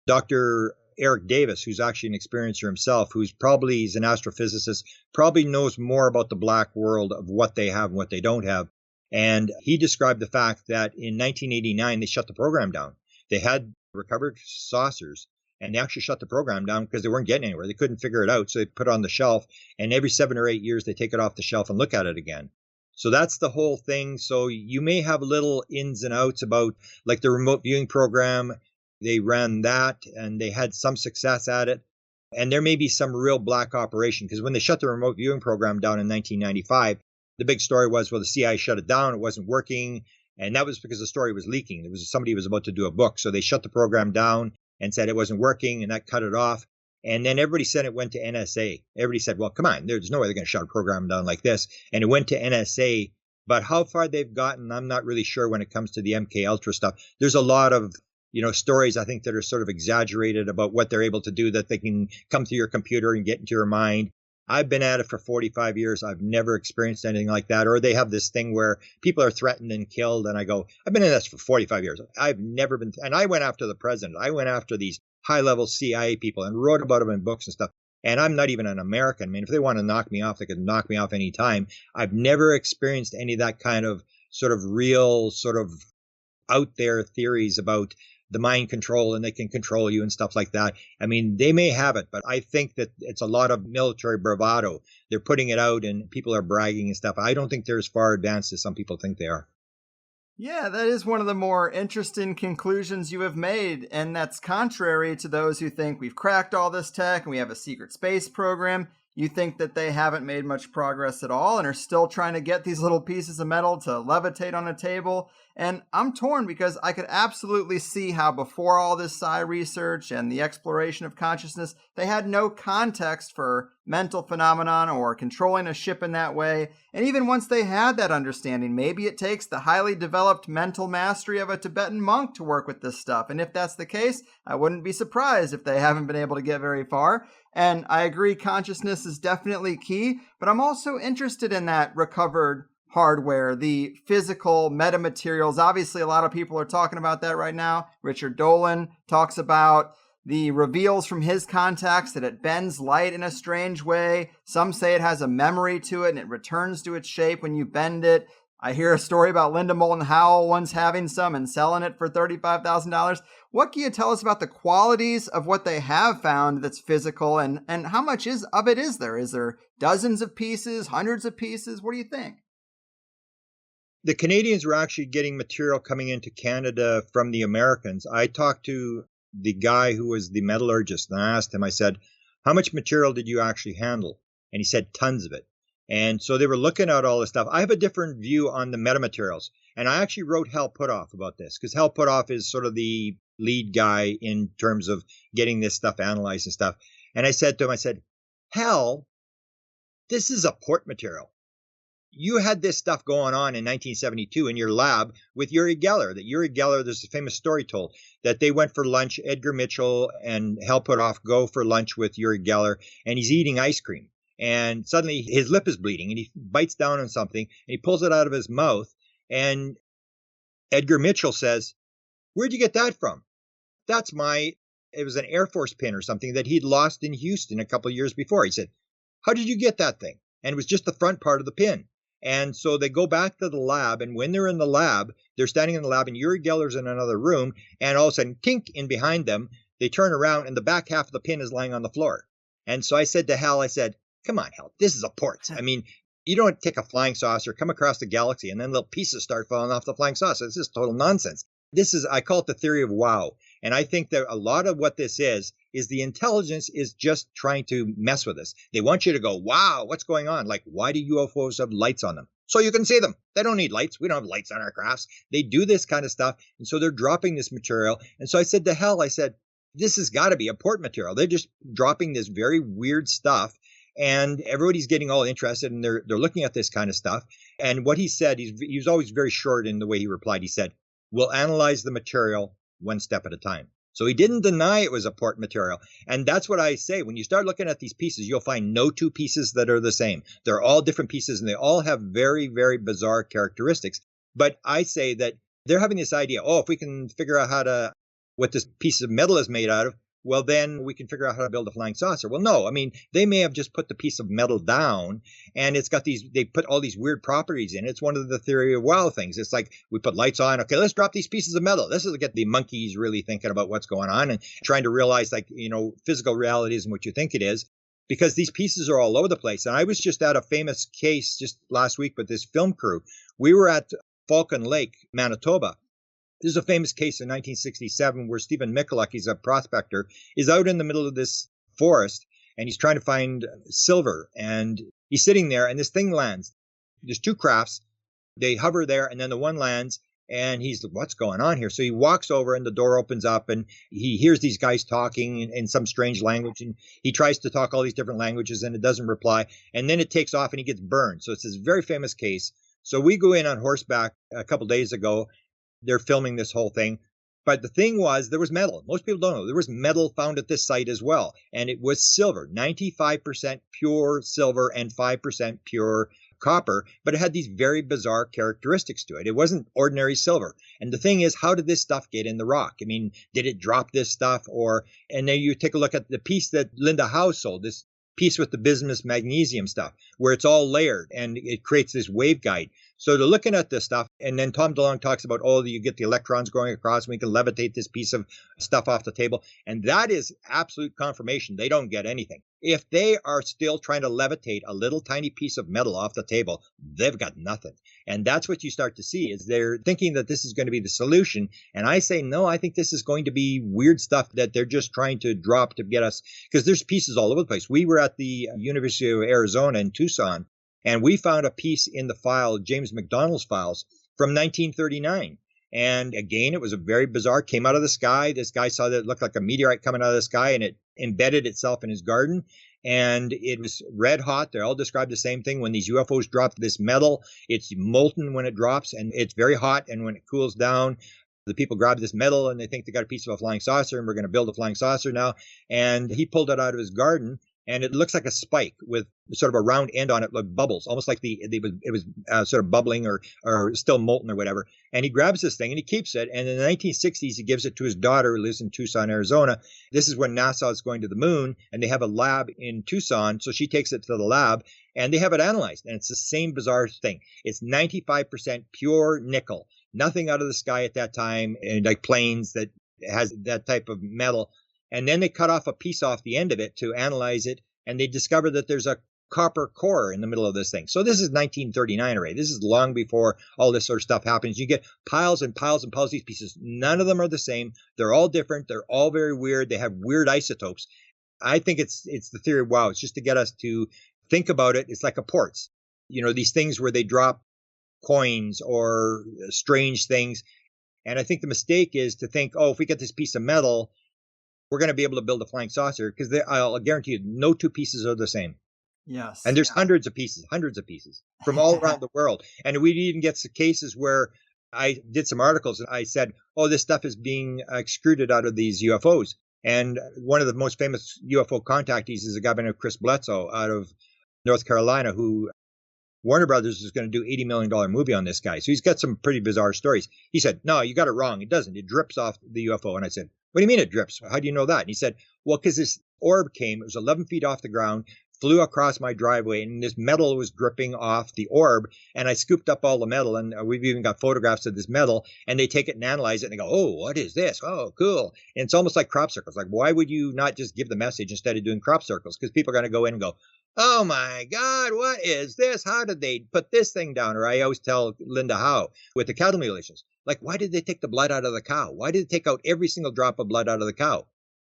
Dr. Eric Davis, who's actually an experiencer himself, he's an astrophysicist, probably knows more about the black world of what they have and what they don't have. And he described the fact that in 1989, they shut the program down. They had recovered saucers, and they actually shut the program down because they weren't getting anywhere. They couldn't figure it out. So they put it on the shelf, and every 7 or 8 years, they take it off the shelf and look at it again. So that's the whole thing. So you may have little ins and outs about, like, the remote viewing program. They ran that and they had some success at it. And there may be some real black operation, because when they shut the remote viewing program down in 1995, the big story was, well, the CIA shut it down. It wasn't working. And that was because the story was leaking. There was somebody was about to do a book. So they shut the program down and said it wasn't working, and that cut it off. And then everybody said it went to NSA. Everybody said, well, come on, there's no way they're going to shut a program down like this. And it went to NSA. But how far they've gotten, I'm not really sure when it comes to the MK Ultra stuff. There's a lot of stories, I think, that are sort of exaggerated about what they're able to do, that they can come through your computer and get into your mind. I've been at it for 45 years. I've never experienced anything like that. Or they have this thing where people are threatened and killed. And I go, I've been in this for 45 years. I've never been. And I went after the president. I went after these high-level CIA people and wrote about them in books and stuff. And I'm not even an American. I mean, if they want to knock me off, they can knock me off any time. I've never experienced any of that kind of sort of real, sort of out there theories about the mind control and they can control you and stuff like that. I mean, they may have it, but I think that it's a lot of military bravado. They're putting it out and people are bragging and stuff. I don't think they're as far advanced as some people think they are. Yeah, that is one of the more interesting conclusions you have made, and that's contrary to those who think we've cracked all this tech and we have a secret space program. You think that they haven't made much progress at all and are still trying to get these little pieces of metal to levitate on a table. And I'm torn, because I could absolutely see how before all this psi research and the exploration of consciousness, they had no context for mental phenomenon or controlling a ship in that way. And even once they had that understanding, maybe it takes the highly developed mental mastery of a Tibetan monk to work with this stuff. And if that's the case, I wouldn't be surprised if they haven't been able to get very far. And I agree, consciousness is definitely key, but I'm also interested in that recovered hardware, the physical metamaterials. Obviously, a lot of people are talking about that right now. Richard Dolan talks about the reveals from his contacts that it bends light in a strange way. Some say it has a memory to it and it returns to its shape when you bend it. I hear a story about Linda Moulton Howell once having some and selling it for $35,000. What can you tell us about the qualities of what they have found that's physical, and how much of it is there? Is there dozens of pieces, hundreds of pieces? What do you think? The Canadians were actually getting material coming into Canada from the Americans. I talked to the guy who was the metallurgist, and I asked him, I said, how much material did you actually handle? And he said, tons of it. And so they were looking at all this stuff. I have a different view on the metamaterials. And I actually wrote Hal Puthoff about this, because Hal Puthoff is sort of the lead guy in terms of getting this stuff analyzed and stuff. And I said to him, I said, Hal, this is Apport material. You had this stuff going on in 1972 in your lab with Uri Geller. That Uri Geller, there's a famous story told that they went for lunch. Edgar Mitchell and Hal Puthoff go for lunch with Uri Geller, and he's eating ice cream. And suddenly his lip is bleeding, and he bites down on something, and he pulls it out of his mouth. And Edgar Mitchell says, where'd you get that from? It was an Air Force pin or something that he'd lost in Houston a couple of years before. He said, how did you get that thing? And it was just the front part of the pin. And so they go back to the lab, and when they're in the lab, they're standing in the lab, and Uri Geller's in another room, and all of a sudden, tink, in behind them, they turn around, and the back half of the pin is lying on the floor. And so I said to Hal, I said, come on, Hal, this is Apports. I mean, you don't take a flying saucer, come across the galaxy, and then little pieces start falling off the flying saucer. This is total nonsense. I call it the theory of wow. And I think that a lot of what this is the intelligence is just trying to mess with us. They want you to go, wow, what's going on? Like, why do UFOs have lights on them? So you can see them. They don't need lights. We don't have lights on our crafts. They do this kind of stuff. And so they're dropping this material. And so I said to Hal, I said, this has got to be Apport material. They're just dropping this very weird stuff. And everybody's getting all interested, and they're looking at this kind of stuff. And what he said, he was always very short in the way he replied. He said, we'll analyze the material one step at a time. So he didn't deny it was Apport material. And that's what I say. When you start looking at these pieces, you'll find no two pieces that are the same. They're all different pieces, and they all have very, very bizarre characteristics. But I say that they're having this idea, if we can figure out how to what this piece of metal is made out of, well, then we can figure out how to build a flying saucer. Well, no, I mean, they may have just put the piece of metal down and it's got they put all these weird properties in it. It's one of the theory of wow things. It's like we put lights on. Okay, let's drop these pieces of metal. This is to get the monkeys really thinking about what's going on and trying to realize, like, physical reality isn't what you think it is, because these pieces are all over the place. And I was just at a famous case just last week with this film crew. We were at Falcon Lake, Manitoba. There's a famous case in 1967 where Stephen Michalak, he's a prospector, is out in the middle of this forest and he's trying to find silver. And he's sitting there and this thing lands. There's two crafts. They hover there and then the one lands and he's like, what's going on here? So he walks over and the door opens up and he hears these guys talking in some strange language. And he tries to talk all these different languages and it doesn't reply. And then it takes off and he gets burned. So it's this very famous case. So we go in on horseback a couple days ago. They're filming this whole thing. But the thing was, there was metal. Most people don't know. There was metal found at this site as well. And it was silver, 95% pure silver and 5% pure copper. But it had these very bizarre characteristics to it. It wasn't ordinary silver. And the thing is, how did this stuff get in the rock? I mean, did it drop this stuff? And then you take a look at the piece that Linda Howe sold, this piece with the bismuth magnesium stuff, where it's all layered and it creates this waveguide. So they're looking at this stuff, and then Tom DeLonge talks about, you get the electrons going across, and we can levitate this piece of stuff off the table. And that is absolute confirmation. They don't get anything. If they are still trying to levitate a little tiny piece of metal off the table, they've got nothing. And that's what you start to see, is they're thinking that this is going to be the solution. And I say, no, I think this is going to be weird stuff that they're just trying to drop to get us, because there's pieces all over the place. We were at the University of Arizona in Tucson, and we found a piece in the file, James McDonald's files, from 1939. And again, it was a very bizarre, came out of the sky. This guy saw that it looked like a meteorite coming out of the sky, and it embedded itself in his garden. And it was red hot. They all described the same thing. When these UFOs drop this metal, it's molten when it drops, and it's very hot. And when it cools down, the people grab this metal, and they think they got a piece of a flying saucer, and we're going to build a flying saucer now. And he pulled it out of his garden. And it looks like a spike with sort of a round end on it, like bubbles, almost like it was sort of bubbling or still molten or whatever. And he grabs this thing and he keeps it. And in the 1960s, he gives it to his daughter who lives in Tucson, Arizona. This is when NASA is going to the moon, and they have a lab in Tucson. So she takes it to the lab and they have it analyzed. And it's the same bizarre thing. It's 95% pure nickel, nothing out of the sky at that time, and like planes that has that type of metal. And then they cut off a piece off the end of it to analyze it, and they discover that there's a copper core in the middle of this thing. So this is 1939 already. This is long before all this sort of stuff happens. You get piles and piles and piles of these pieces. None of them are the same. They're all different. They're all very weird. They have weird isotopes. I think it's the theory of wow. It's just to get us to think about it. It's like Apports. These things where they drop coins or strange things. And I think the mistake is to think, if we get this piece of metal, we're going to be able to build a flying saucer, because I'll guarantee you no two pieces are the same. Yes. And there's hundreds of pieces from all around the world. And we even get some cases where I did some articles and I said, this stuff is being excreted out of these UFOs. And one of the most famous UFO contactees is a guy by the name of Chris Bledsoe out of North Carolina, who Warner Brothers is going to do $80 million movie on this guy. So he's got some pretty bizarre stories. He said, no, you got it wrong. It doesn't. It drips off the UFO. And I said, what do you mean it drips? How do you know that? And he said, well, because this orb came, it was 11 feet off the ground, flew across my driveway, and this metal was dripping off the orb. And I scooped up all the metal, and we've even got photographs of this metal, and they take it and analyze it, and they go, what is this? Oh, cool. And it's almost like crop circles. Like, why would you not just give the message instead of doing crop circles? Because people are going to go in and go, oh my God, what is this? How did they put this thing down? Or I always tell Linda Howe with the cattle mutilations, like, why did they take the blood out of the cow? Why did they take out every single drop of blood out of the cow?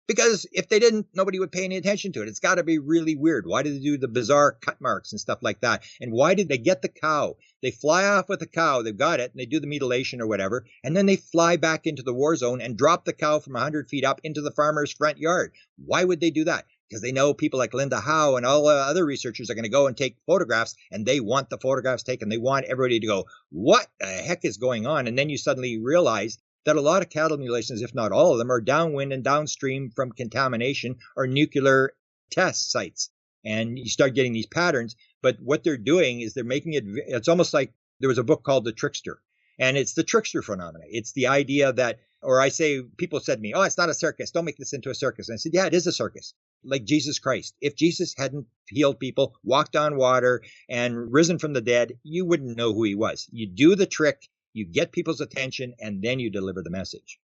Because if they didn't, nobody would pay any attention to it. It's got to be really weird. Why did they do the bizarre cut marks and stuff like that? And why did they get the cow? They fly off with the cow. They've got it, and they do the mutilation or whatever. And then they fly back into the war zone and drop the cow from 100 feet up into the farmer's front yard. Why would they do that? Because they know people like Linda Howe and all other researchers are going to go and take photographs, and they want the photographs taken. They want everybody to go, what the heck is going on? And then you suddenly realize that a lot of cattle mutilations, if not all of them, are downwind and downstream from contamination or nuclear test sites. And you start getting these patterns. But what they're doing is they're making it's almost like there was a book called The Trickster. And it's the trickster phenomena. It's the idea that, Or I say, people said to me, oh, it's not a circus. Don't make this into a circus. And I said, yeah, it is a circus. Like Jesus Christ. If Jesus hadn't healed people, walked on water, and risen from the dead, you wouldn't know who he was. You do the trick, you get people's attention, and then you deliver the message.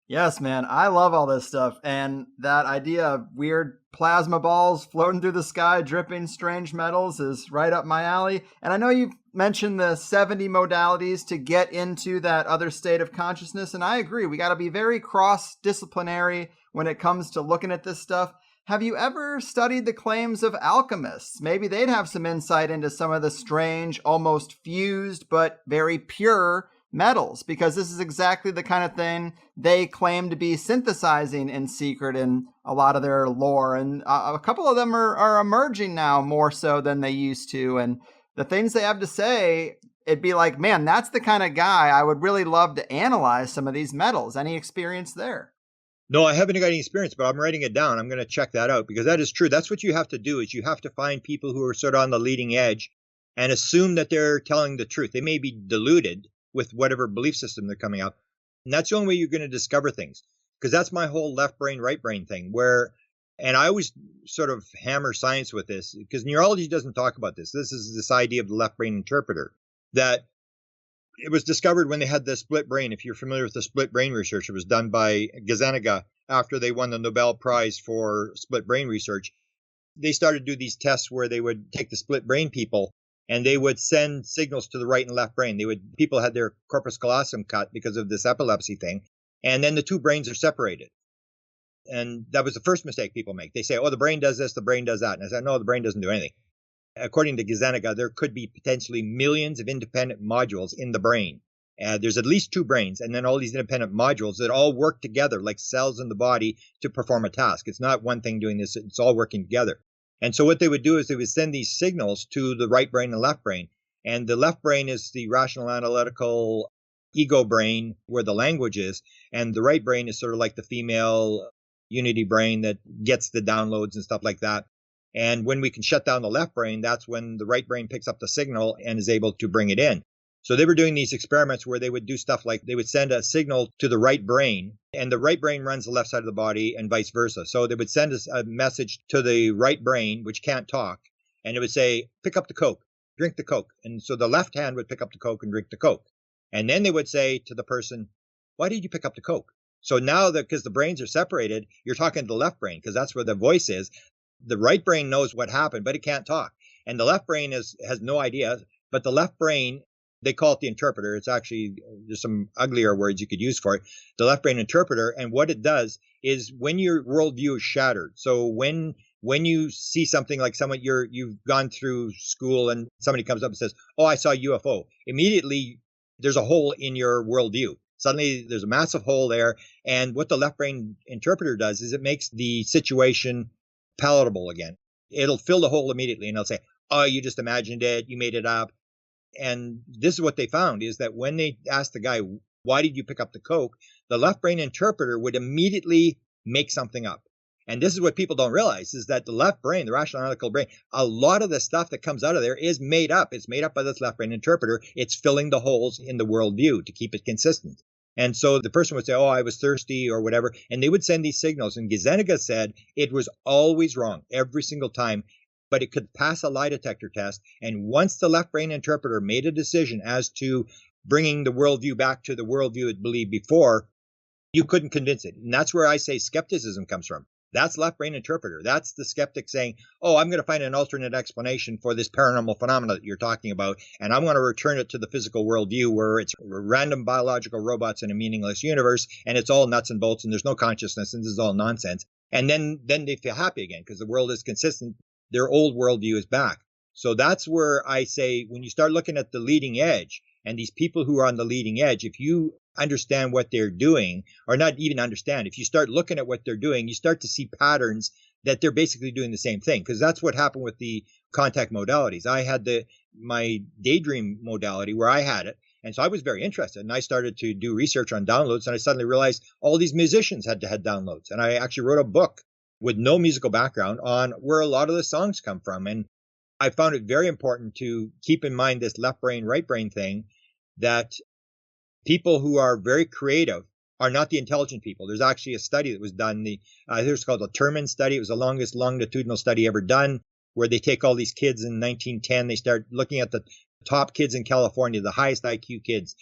Yes, man. I love all this stuff. And that idea of weird plasma balls floating through the sky, dripping strange metals is right up my alley. And I know you've mentioned the 70 modalities to get into that other state of consciousness. And I agree. We got to be very cross-disciplinary when it comes to looking at this stuff. Have you ever studied the claims of alchemists? Maybe they'd have some insight into some of the strange, almost fused, but very pure metals, because this is exactly the kind of thing they claim to be synthesizing in secret in a lot of their lore. And a couple of them are emerging now more so than they used to. And the things they have to say, it'd be like, man, that's the kind of guy I would really love to analyze some of these metals. Any experience there? No, I haven't got any experience, but I'm writing it down. I'm going to check that out because that is true. That's what you have to do, is you have to find people who are sort of on the leading edge and assume that they're telling the truth. They may be deluded with whatever belief system they're coming up. And that's the only way you're going to discover things. Because that's my whole left brain, right brain thing, and I always sort of hammer science with this, because neurology doesn't talk about this. This is this idea of the left brain interpreter, that it was discovered when they had the split brain. If you're familiar with the split brain research, it was done by Gazzaniga after they won the Nobel Prize for split brain research. They started to do these tests where they would take the split brain people and they would send signals to the right and left brain. People had their corpus callosum cut because of this epilepsy thing. And then the two brains are separated. And that was the first mistake people make. They say, oh, the brain does this, the brain does that. And I said, no, the brain doesn't do anything. According to Gazzaniga, there could be potentially millions of independent modules in the brain. There's at least two brains, and then all these independent modules that all work together like cells in the body to perform a task. It's not one thing doing this, it's all working together. And so what they would do is they would send these signals to the right brain and left brain. And the left brain is the rational, analytical, ego brain where the language is. And the right brain is sort of like the female unity brain that gets the downloads and stuff like that. And when we can shut down the left brain, that's when the right brain picks up the signal and is able to bring it in. So they were doing these experiments where they would do stuff like they would send a signal to the right brain, and the right brain runs the left side of the body and vice versa. So they would send a message to the right brain, which can't talk, and it would say, pick up the Coke, drink the Coke. And so the left hand would pick up the Coke and drink the Coke. And then they would say to the person, why did you pick up the Coke? So now that because the brains are separated, you're talking to the left brain because that's where the voice is. The right brain knows what happened, but it can't talk. And the left brain has no idea, but the left brain, they call it the interpreter. It's actually, there's some uglier words you could use for it. The left brain interpreter. And what it does is when your worldview is shattered. So when you see something like you've gone through school and somebody comes up and says, oh, I saw a UFO. Immediately there's a hole in your worldview. Suddenly there's a massive hole there. And what the left brain interpreter does is it makes the situation palatable again. It'll fill the hole immediately and it'll say, oh, you just imagined it, you made it up. And this is what they found is that when they asked the guy, why did you pick up the Coke? The left brain interpreter would immediately make something up. And this is what people don't realize is that the left brain, the rational analytical brain, a lot of the stuff that comes out of there is made up. It's made up by this left brain interpreter. It's filling the holes in the worldview to keep it consistent. And so the person would say, oh, I was thirsty or whatever. And they would send these signals. And Gazzaniga said it was always wrong every single time, but it could pass a lie detector test. And once the left brain interpreter made a decision as to bringing the worldview back to the worldview it believed before, you couldn't convince it. And that's where I say skepticism comes from. That's left brain interpreter. That's the skeptic saying, oh, I'm going to find an alternate explanation for this paranormal phenomena that you're talking about, and I'm going to return it to the physical worldview where it's random biological robots in a meaningless universe, and it's all nuts and bolts, and there's no consciousness, and this is all nonsense. And then they feel happy again because the world is consistent. Their old worldview is back. So that's where I say when you start looking at the leading edge and these people who are on the leading edge, if you understand what they're doing, or not even understand, if you start looking at what they're doing, you start to see patterns that they're basically doing the same thing. Because that's what happened with the contact modalities. I had my daydream modality where I had it. And so I was very interested. And I started to do research on downloads. And I suddenly realized all these musicians had downloads. And I actually wrote a book with no musical background on where a lot of the songs come from. And I found it very important to keep in mind this left brain, right brain thing, that people who are very creative are not the intelligent people. There's actually a study that was done. It's called the Terman study. It was the longest longitudinal study ever done, where they take all these kids in 1910. They start looking at the top kids in California, the highest IQ kids,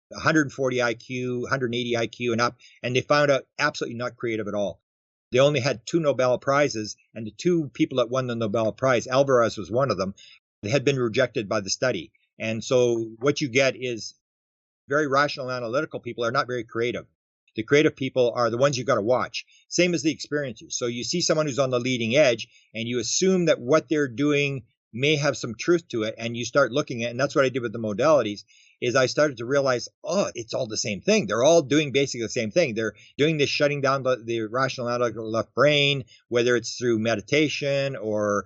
140 IQ, 180 IQ and up, and they found out absolutely not creative at all. They only had 2 Nobel Prizes, and the 2 people that won the Nobel Prize, Alvarez was one of them, they had been rejected by the study. And so what you get is very rational analytical people are not very creative. The creative people are the ones you got to watch. Same as the experiencers. So you see someone who's on the leading edge and you assume that what they're doing may have some truth to it, and you start looking at, and that's what I did with the modalities, is I started to realize, oh, it's all the same thing. They're all doing basically the same thing. They're doing this shutting down the rational analytical left brain, whether it's through meditation or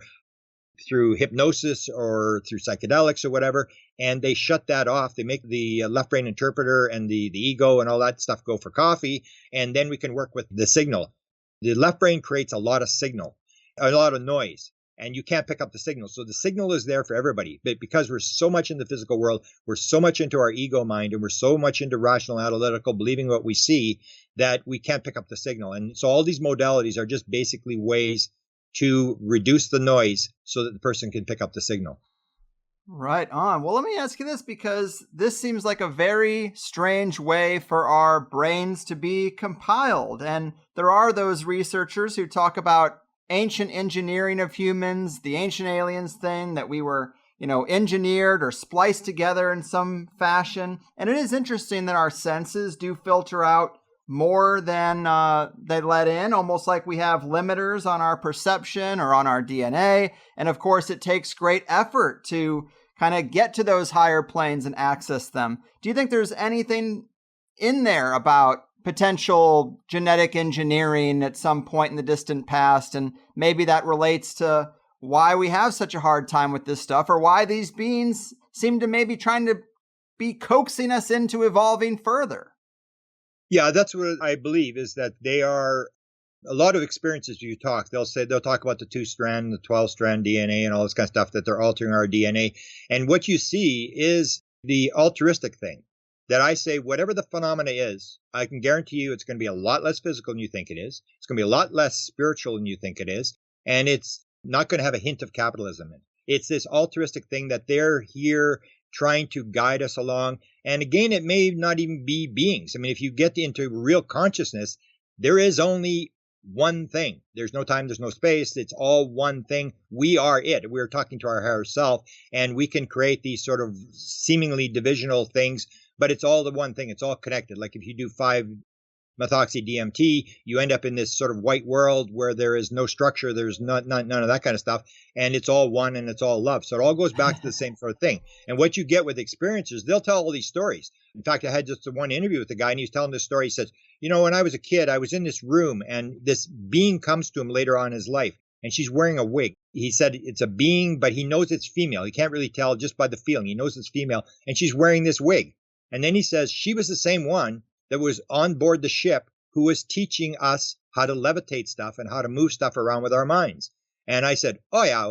through hypnosis or through psychedelics or whatever, and they shut that off. They make the left brain interpreter and the ego and all that stuff go for coffee, and then we can work with the signal. The left brain creates a lot of signal, a lot of noise, and you can't pick up the signal. So the signal is there for everybody. But because we're so much in the physical world, we're so much into our ego mind, and we're so much into rational analytical, believing what we see, that we can't pick up the signal. And so all these modalities are just basically ways to reduce the noise so that the person can pick up the signal. Right on. Well, let me ask you this, because this seems like a very strange way for our brains to be compiled. And there are those researchers who talk about ancient engineering of humans, the ancient aliens thing, that we were, engineered or spliced together in some fashion. And it is interesting that our senses do filter out more than they let in, almost like we have limiters on our perception or on our DNA. And of course, it takes great effort to kind of get to those higher planes and access them. Do you think there's anything in there about potential genetic engineering at some point in the distant past? And maybe that relates to why we have such a hard time with this stuff, or why these beings seem to maybe trying to be coaxing us into evolving further. Yeah, that's what I believe, is that they are a lot of experiences. They'll talk about the 2-strand, the 12-strand DNA and all this kind of stuff, that they're altering our DNA. And what you see is the altruistic thing, that I say, whatever the phenomena is, I can guarantee you it's going to be a lot less physical than you think it is. It's going to be a lot less spiritual than you think it is. And it's not going to have a hint of capitalism in it. It's this altruistic thing that they're here trying to guide us along. And again, it may not even be beings. I mean, if you get into real consciousness, there is only one thing. There's no time, there's no space. It's all one thing. We are it. We're talking to our higher self, and we can create these sort of seemingly divisional things, but it's all the one thing. It's all connected. Like if you do 5-methoxy DMT, you end up in this sort of white world where there is no structure. There's none of that kind of stuff. And it's all one, and it's all love. So it all goes back to the same sort of thing. And what you get with experiencers, they'll tell all these stories. In fact, I had just one interview with a guy, and he was telling this story. He says, when I was a kid, I was in this room, and this being comes to him later on in his life, and she's wearing a wig. He said it's a being, but he knows it's female. He can't really tell just by the feeling. He knows it's female, and she's wearing this wig. And then he says she was the same one that was on board the ship who was teaching us how to levitate stuff and how to move stuff around with our minds. And I said, oh, yeah.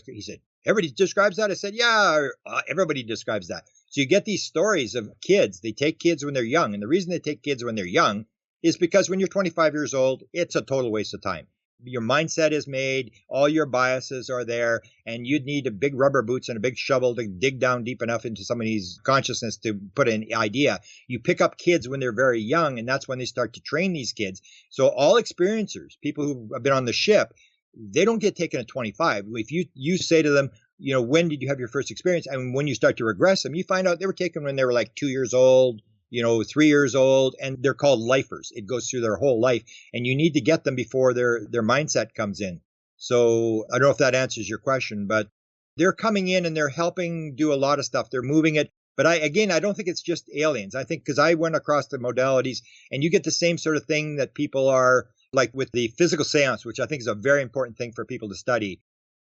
He said, everybody describes that? I said, yeah, everybody describes that. So you get these stories of kids. They take kids when they're young. And the reason they take kids when they're young is because when you're 25 years old, it's a total waste of time. Your mindset is made, all your biases are there, and you'd need a big rubber boots and a big shovel to dig down deep enough into somebody's consciousness to put an idea. You pick up kids when they're very young, and that's when they start to train these kids. So all experiencers, people who have been on the ship, they don't get taken at 25. If you say to them, when did you have your first experience? And when you start to regress them, you find out they were taken when they were like 2 years old, 3 years old, and they're called lifers. It goes through their whole life, and you need to get them before their mindset comes in. So I don't know if that answers your question, but they're coming in and they're helping do a lot of stuff. They're moving it. But I don't think it's just aliens. I think because I went across the modalities, and you get the same sort of thing that people are like with the physical seance, which I think is a very important thing for people to study,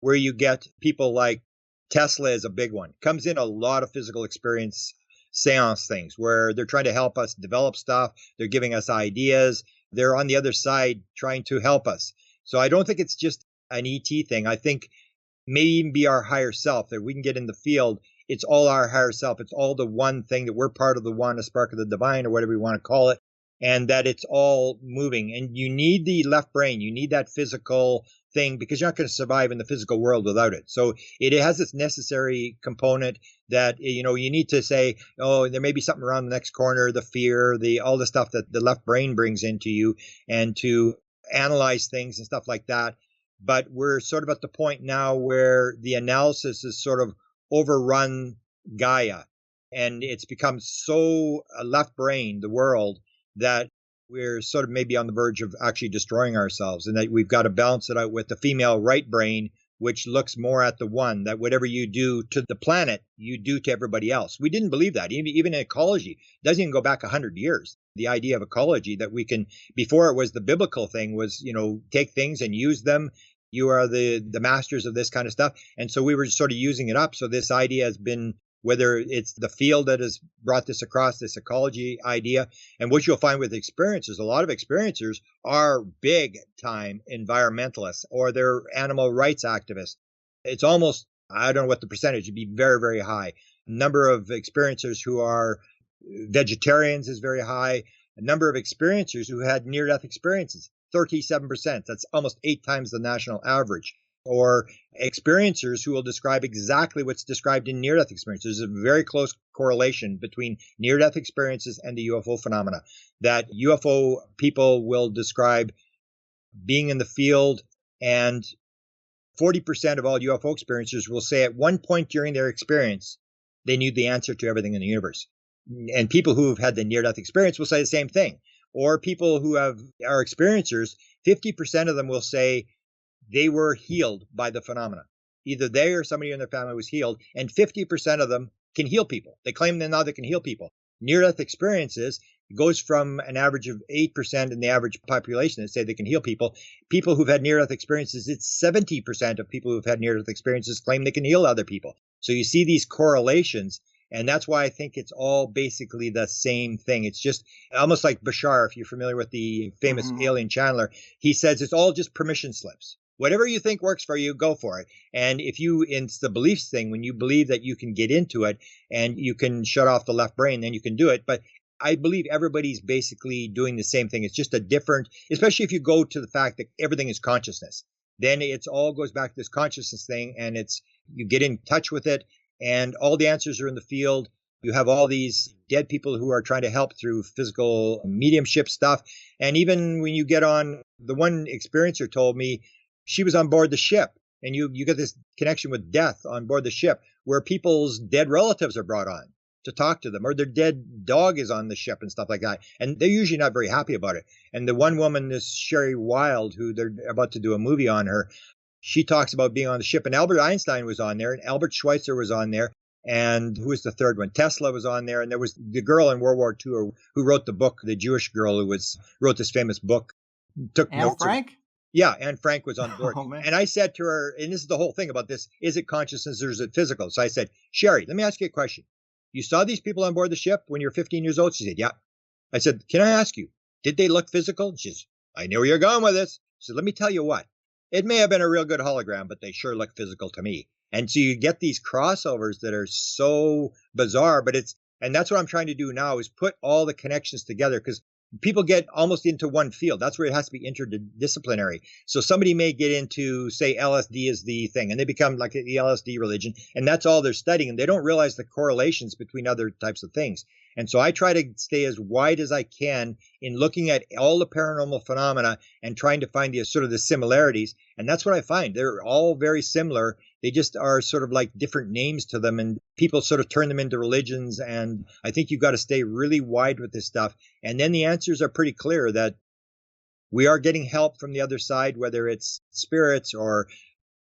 where you get people like Tesla is a big one. Comes in a lot of physical experience seance things where they're trying to help us develop stuff. They're giving us ideas. They're on the other side trying to help us. So I don't think it's just an ET thing. I think maybe even be our higher self, that we can get in the field. It's all our higher self. It's all the one thing, that we're part of the one, a spark of the divine, or whatever we want to call it. and that it's all moving. And you need the left brain. You need that physical thing because you're not going to survive in the physical world without it. So it has this necessary component that, you need to say, oh, there may be something around the next corner, the fear, all the stuff that the left brain brings into you, and to analyze things and stuff like that. But we're sort of at the point now where the analysis is sort of overrun Gaia, and it's become so left brain, the world, that we're sort of maybe on the verge of actually destroying ourselves, and that we've got to balance it out with the female right brain, which looks more at the one, that whatever you do to the planet, you do to everybody else. We didn't believe that. Even in ecology, it doesn't even go back 100 years. The idea of ecology that we can, before it was the biblical thing, was, take things and use them. You are the masters of this kind of stuff. And so we were just sort of using it up. So this idea has been, whether it's the field that has brought this across, this ecology idea, and what you'll find with experiencers, a lot of experiencers are big time environmentalists or they're animal rights activists. It's almost, I don't know what the percentage would be, very, very high. Number of experiencers who are vegetarians is very high. A number of experiencers who had near-death experiences, 37%. That's almost 8 times the national average. Or experiencers who will describe exactly what's described in near-death experiences. There's a very close correlation between near-death experiences and the UFO phenomena. That UFO people will describe being in the field, and 40% of all UFO experiencers will say at one point during their experience, they knew the answer to everything in the universe. And people who have had the near-death experience will say the same thing. Or people who are experiencers, 50% of them will say they were healed by the phenomena. Either they or somebody in their family was healed, and 50% of them can heal people. They claim that now they can heal people. Near-death experiences goes from an average of 8% in the average population that say they can heal people. People who've had near-death experiences, it's 70% of people who've had near-death experiences claim they can heal other people. So you see these correlations, and that's why I think it's all basically the same thing. It's just almost like Bashar, if you're familiar with the famous alien channeler. He says it's all just permission slips. Whatever you think works for you, go for it. And it's the beliefs thing, when you believe that you can get into it and you can shut off the left brain, then you can do it. But I believe everybody's basically doing the same thing. It's just a different, especially if you go to the fact that everything is consciousness, then it's all goes back to this consciousness thing, and you get in touch with it, and all the answers are in the field. You have all these dead people who are trying to help through physical mediumship stuff. And even when you get on, the one experiencer told me, she was on board the ship, and you get this connection with death on board the ship where people's dead relatives are brought on to talk to them, or their dead dog is on the ship and stuff like that. And they're usually not very happy about it. And the one woman, this Sherry Wild, who they're about to do a movie on her, she talks about being on the ship, and Albert Einstein was on there, and Albert Schweitzer was on there. And who was the third one? Tesla was on there. And there was the girl in World War II who wrote the book, the Jewish girl who wrote this famous book. Took Anne notes. Frank? Yeah, Anne Frank was on board. Oh, man. And I said to her, and this is the whole thing about this, is it consciousness or is it physical? So I said, Sherry, let me ask you a question. You saw these people on board the ship when you were 15 years old? She said, yeah. I said, can I ask you, did they look physical? She says, I knew where you're going with this. She said, let me tell you what. It may have been a real good hologram, but they sure look physical to me. And so you get these crossovers that are so bizarre, and that's what I'm trying to do now, is put all the connections together, because people get almost into one field. That's where it has to be interdisciplinary. So somebody may get into, say, LSD is the thing, and they become like the LSD religion, and that's all they're studying, and they don't realize the correlations between other types of things. And so I try to stay as wide as I can in looking at all the paranormal phenomena and trying to find the sort of the similarities. And that's what I find. They're all very similar. They just are sort of like different names to them, and people sort of turn them into religions. And I think you've got to stay really wide with this stuff. And then the answers are pretty clear that we are getting help from the other side, whether it's spirits or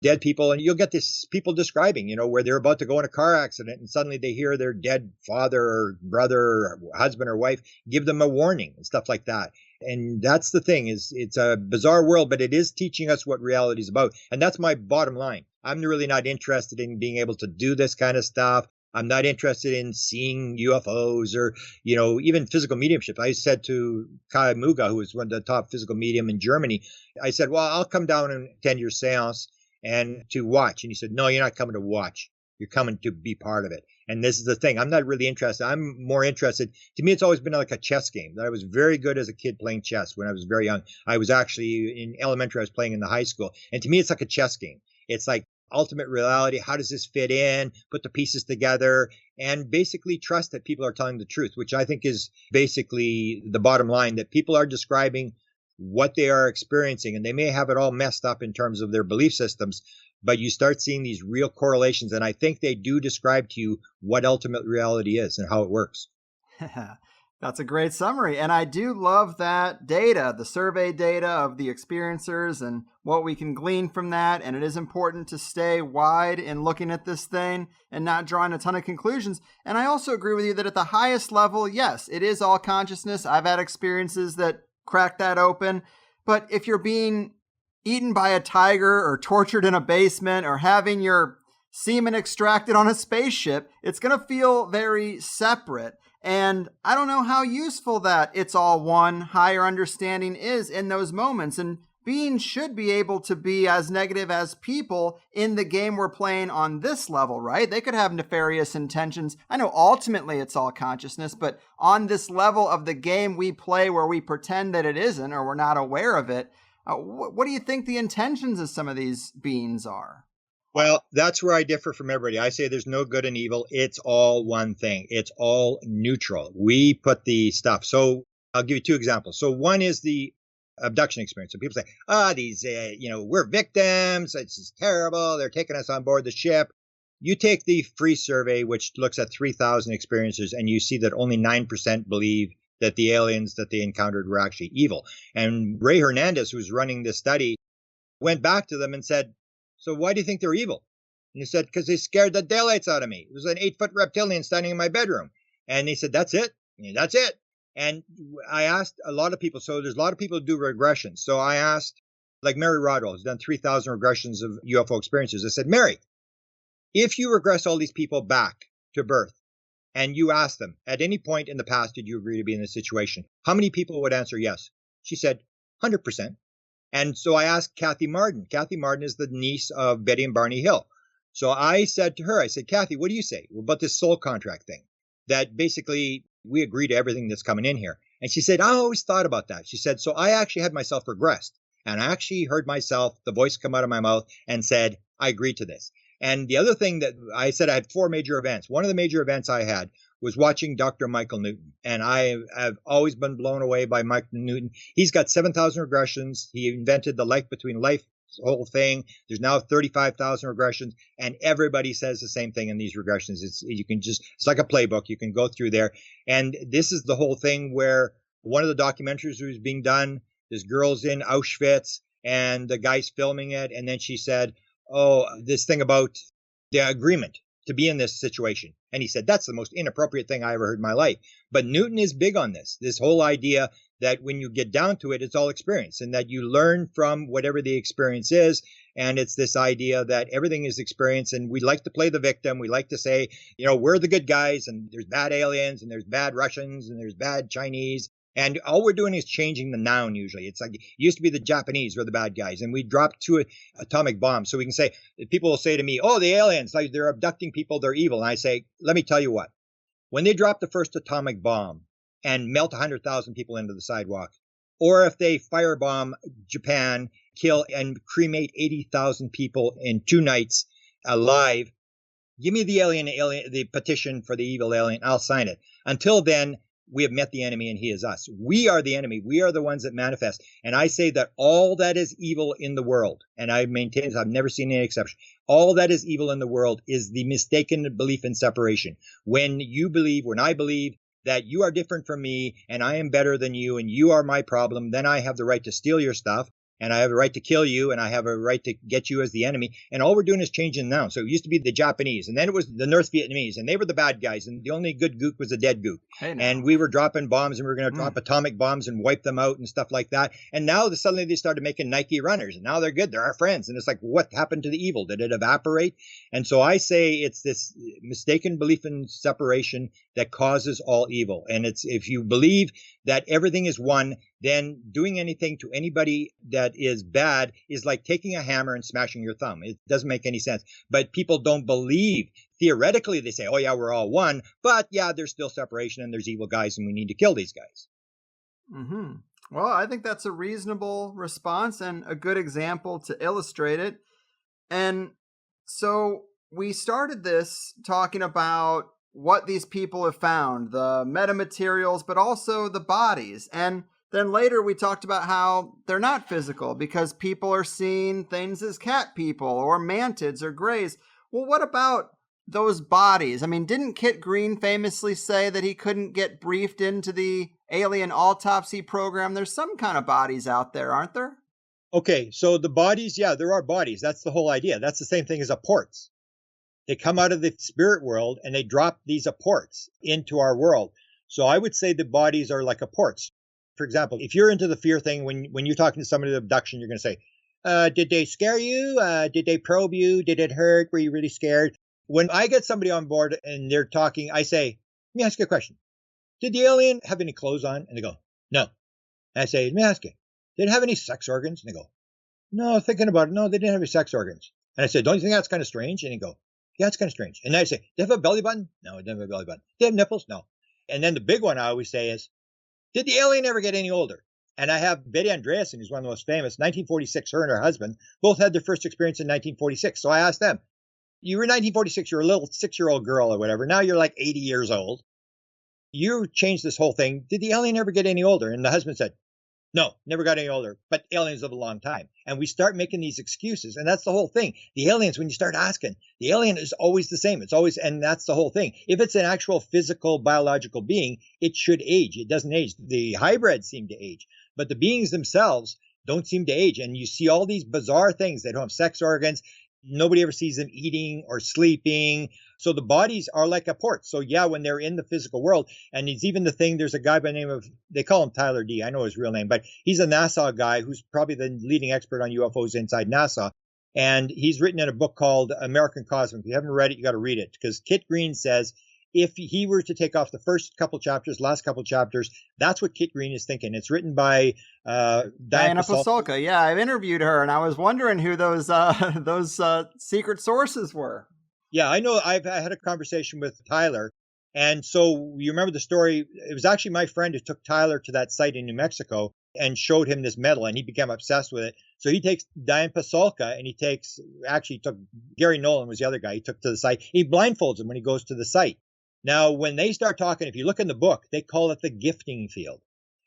dead people. And you'll get this people describing, where they're about to go in a car accident and suddenly they hear their dead father or brother or husband or wife give them a warning and stuff like that. And that's the thing, is it's a bizarre world, but it is teaching us what reality is about. And that's my bottom line. I'm really not interested in being able to do this kind of stuff. I'm not interested in seeing UFOs or, even physical mediumship. I said to Kai Muga, who was one of the top physical medium in Germany, I said, well, I'll come down and attend your seance and to watch. And he said, no, you're not coming to watch. You're coming to be part of it. And this is the thing. I'm not really interested. I'm more interested. To me, it's always been like a chess game. That I was very good as a kid playing chess when I was very young. I was actually in elementary. I was playing in the high school. And to me, it's like a chess game. It's like ultimate reality. How does this fit in? Put the pieces together and basically trust that people are telling the truth, which I think is basically the bottom line, that people are describing what they are experiencing. And they may have it all messed up in terms of their belief systems, but you start seeing these real correlations. And I think they do describe to you what ultimate reality is and how it works. That's a great summary. And I do love that data, the survey data of the experiencers and what we can glean from that. And it is important to stay wide in looking at this thing and not drawing a ton of conclusions. And I also agree with you that at the highest level, yes, it is all consciousness. I've had experiences that crack that open. But if you're being eaten by a tiger or tortured in a basement or having your semen extracted on a spaceship, it's going to feel very separate. And I don't know how useful that it's all one higher understanding is in those moments. And beings should be able to be as negative as people in the game we're playing on this level, right? They could have nefarious intentions. I know ultimately it's all consciousness, but on this level of the game we play where we pretend that it isn't or we're not aware of it, what do you think the intentions of some of these beings are? Well, that's where I differ from everybody. I say there's no good and evil. It's all one thing. It's all neutral. We put the stuff. So I'll give you two examples. So one is the abduction experience. So people say, these, we're victims. It's just terrible. They're taking us on board the ship. You take the free survey, which looks at 3,000 experiences, and you see that only 9% believe that the aliens that they encountered were actually evil. And Ray Hernandez, who's running this study, went back to them and said, so why do you think they're evil? And he said, because they scared the daylights out of me. It was an 8-foot reptilian standing in my bedroom. And they said, that's it. That's it. And I asked a lot of people. So there's a lot of people who do regressions. So I asked, like Mary Rodwell, who's done 3,000 regressions of UFO experiences. I said, Mary, if you regress all these people back to birth and you ask them, at any point in the past, did you agree to be in this situation? How many people would answer yes? She said, 100%. And so I asked Kathy Marden. Kathy Marden is the niece of Betty and Barney Hill. So I said to her, I said, Kathy, what do you say about this soul contract thing? That basically we agree to everything that's coming in here. And she said, I always thought about that. She said, so I actually had myself regressed. And I actually heard myself, the voice come out of my mouth and said, I agree to this. And the other thing that I said, I had 4 major events. One of the major events I had was watching Dr. Michael Newton. And I have always been blown away by Michael Newton. He's got 7,000 regressions. He invented the life between life whole thing. There's now 35,000 regressions, and everybody says the same thing in these regressions. It's like a playbook. You can go through there. And this is the whole thing where one of the documentaries was being done, this girl's in Auschwitz and the guy's filming it. And then she said, this thing about the agreement to be in this situation. And he said, that's the most inappropriate thing I ever heard in my life. But Newton is big on this whole idea that when you get down to it, it's all experience and that you learn from whatever the experience is. And it's this idea that everything is experience. And we like to play the victim. We like to say, we're the good guys and there's bad aliens and there's bad Russians and there's bad Chinese. And all we're doing is changing the noun usually. It's like it used to be the Japanese were the bad guys. And we dropped 2 atomic bombs. So we can say, people will say to me, the aliens, like they're abducting people, they're evil. And I say, let me tell you what, when they drop the first atomic bomb and melt 100,000 people into the sidewalk, or if they firebomb Japan, kill and cremate 80,000 people in 2 nights alive, give me the the petition for the evil alien. I'll sign it. Until then, we have met the enemy and he is us. We are the enemy. We are the ones that manifest. And I say that all that is evil in the world, and I maintain, I've never seen any exception, all that is evil in the world is the mistaken belief in separation. When I believe that you are different from me and I am better than you and you are my problem, then I have the right to steal your stuff. And I have a right to kill you, and I have a right to get you as the enemy. And all we're doing is changing now. So it used to be the Japanese, and then it was the North Vietnamese, and they were the bad guys, and the only good gook was a dead gook. And we were dropping bombs, and we were going to drop atomic bombs and wipe them out and stuff like that. And now suddenly they started making Nike runners, and now they're good. They're our friends. And it's like, what happened to the evil? Did it evaporate? And so I say it's this mistaken belief in separation that causes all evil. And it's if you believe that everything is one, then doing anything to anybody that is bad is like taking a hammer and smashing your thumb. It doesn't make any sense. But people don't believe theoretically they say, oh yeah, we're all one, but yeah, there's still separation and there's evil guys and we need to kill these guys. Mm-hmm. Well, I think that's a reasonable response and a good example to illustrate it. And so we started this talking about what these people have found, the metamaterials, but also the bodies. And then later we talked about how they're not physical because people are seeing things as cat people or mantids or greys. Well, what about those bodies? I mean, didn't Kit Green famously say that he couldn't get briefed into the alien autopsy program? There's some kind of bodies out there, aren't there? Okay, so the bodies, yeah, there are bodies. That's the whole idea. That's the same thing as apports. They come out of the spirit world and they drop these apports into our world. So I would say the bodies are like apports. For example, if you're into the fear thing, when you're talking to somebody with abduction, you're going to say, did they scare you? Did they probe you? Did it hurt? Were you really scared? When I get somebody on board and they're talking, I say, let me ask you a question. Did the alien have any clothes on? And they go, no. And I say, let me ask you, did it have any sex organs? And they go, no, thinking about it, no, they didn't have any sex organs. And I said, don't you think that's kind of strange? And they go, yeah, it's kind of strange. And I say, do they have a belly button? No, it doesn't have a belly button. Do they have nipples? No. And then the big one I always say is, did the alien ever get any older? And I have Betty Andreasen, who's one of the most famous, 1946, her and her husband both had their first experience in 1946. So I asked them, you were 1946, you're a little 6-year-old girl or whatever. Now you're like 80 years old. You changed this whole thing. Did the alien ever get any older? And the husband said, no, never got any older, but aliens live a long time. And we start making these excuses. And that's the whole thing. The aliens, when you start asking, the alien is always the same. It's always, and that's the whole thing. If it's an actual physical, biological being, it should age. It doesn't age. The hybrids seem to age, but the beings themselves don't seem to age. And you see all these bizarre things. They don't have sex organs. Nobody ever sees them eating or sleeping. So the bodies are like apports. So yeah, when they're in the physical world, and it's even the thing, there's a guy by the name of, they call him Tyler D. I know his real name, but he's a NASA guy who's probably the leading expert on UFOs inside NASA. And he's written in a book called American Cosmos. If you haven't read it, you got to read it, because Kit Green says if he were to take off the first couple chapters, last couple chapters, that's what Kit Green is thinking. It's written by Diana Pasulka. Yeah, I've interviewed her, and I was wondering who those secret sources were. Yeah, I know. I had a conversation with Tyler. And so you remember the story. It was actually my friend who took Tyler to that site in New Mexico and showed him this medal, and he became obsessed with it. So he takes Diane Pasulka, and he took Gary Nolan was the other guy he took to the site. He blindfolds him when he goes to the site. Now, when they start talking, if you look in the book, they call it the gifting field.